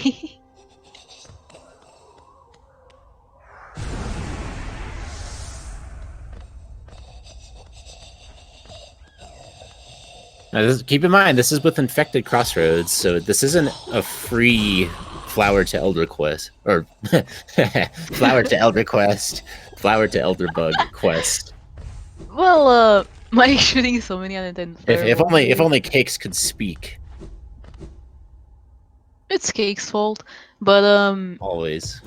S1: Now, keep in mind, this is with Infected Crossroads, so this isn't a free Flower to Elder Quest, or Flower to Elder Quest, Flower to Elder Bug quest.
S2: Well, Mike shooting so many unintended
S1: If only Cakes could speak.
S2: It's Cake's fault, but
S1: Always.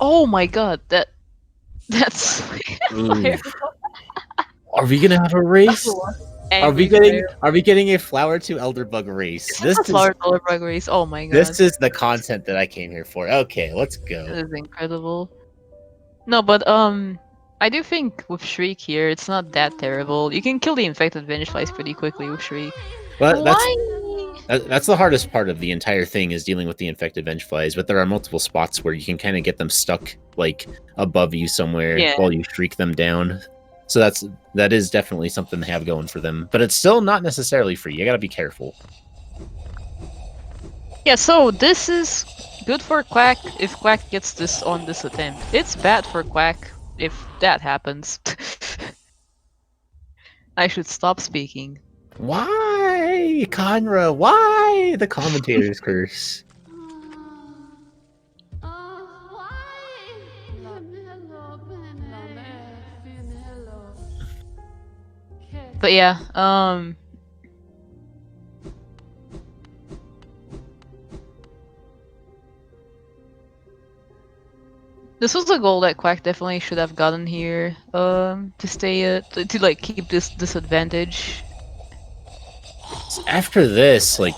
S2: oh my god, that's
S1: Are we gonna have a race? Are we getting a Flower to Elder Bug race?
S2: This is Flower to Elder Bug race. Oh my god.
S1: This is the content that I came here for. Okay, let's go.
S2: This is incredible. No, but I do think with Shriek here, it's not that terrible. You can kill the infected Vengeflies pretty quickly with Shriek.
S1: Well, that's the hardest part of the entire thing, is dealing with the infected Vengeflies, but there are multiple spots where you can kind of get them stuck like above you somewhere while you shriek them down. So that is definitely something they have going for them, but it's still not necessarily free. You gotta be careful.
S2: Yeah, so this is good for Quack if Quack gets this on this attempt. It's bad for Quack if that happens. I should stop speaking.
S1: Why, Conra? Why the commentator's curse?
S2: But yeah, this was a goal that Quack definitely should have gotten here, to stay to like keep this disadvantage.
S1: After this, like,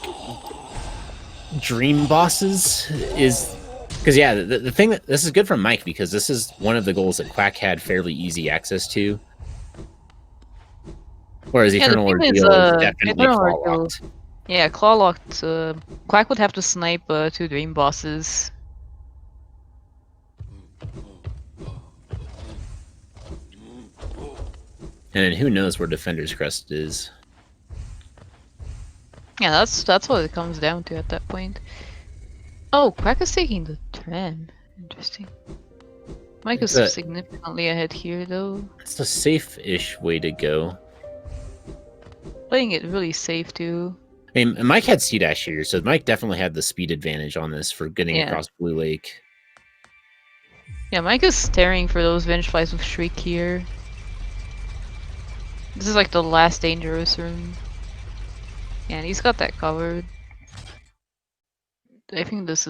S1: Dream Bosses is... Because, yeah, the thing that... This is good for Mike, because this is one of the goals that Quack had fairly easy access to. Whereas Eternal Ordeal is definitely claw-locked.
S2: Yeah, claw-locked. Quack would have to snipe 2 Dream Bosses.
S1: And then who knows where Defender's Crest is.
S2: Yeah, that's what it comes down to at that point. Oh, Quack is taking the tram. Interesting. Mike is significantly ahead here, though.
S1: It's a safe-ish way to go.
S2: Playing it really safe, too.
S1: I mean, Mike had C-Dash here, so Mike definitely had the speed advantage on this for getting across Blue Lake.
S2: Yeah, Mike is staring for those Vengeflies with Shriek here. This is like the last dangerous room. Yeah, and he's got that covered. I think this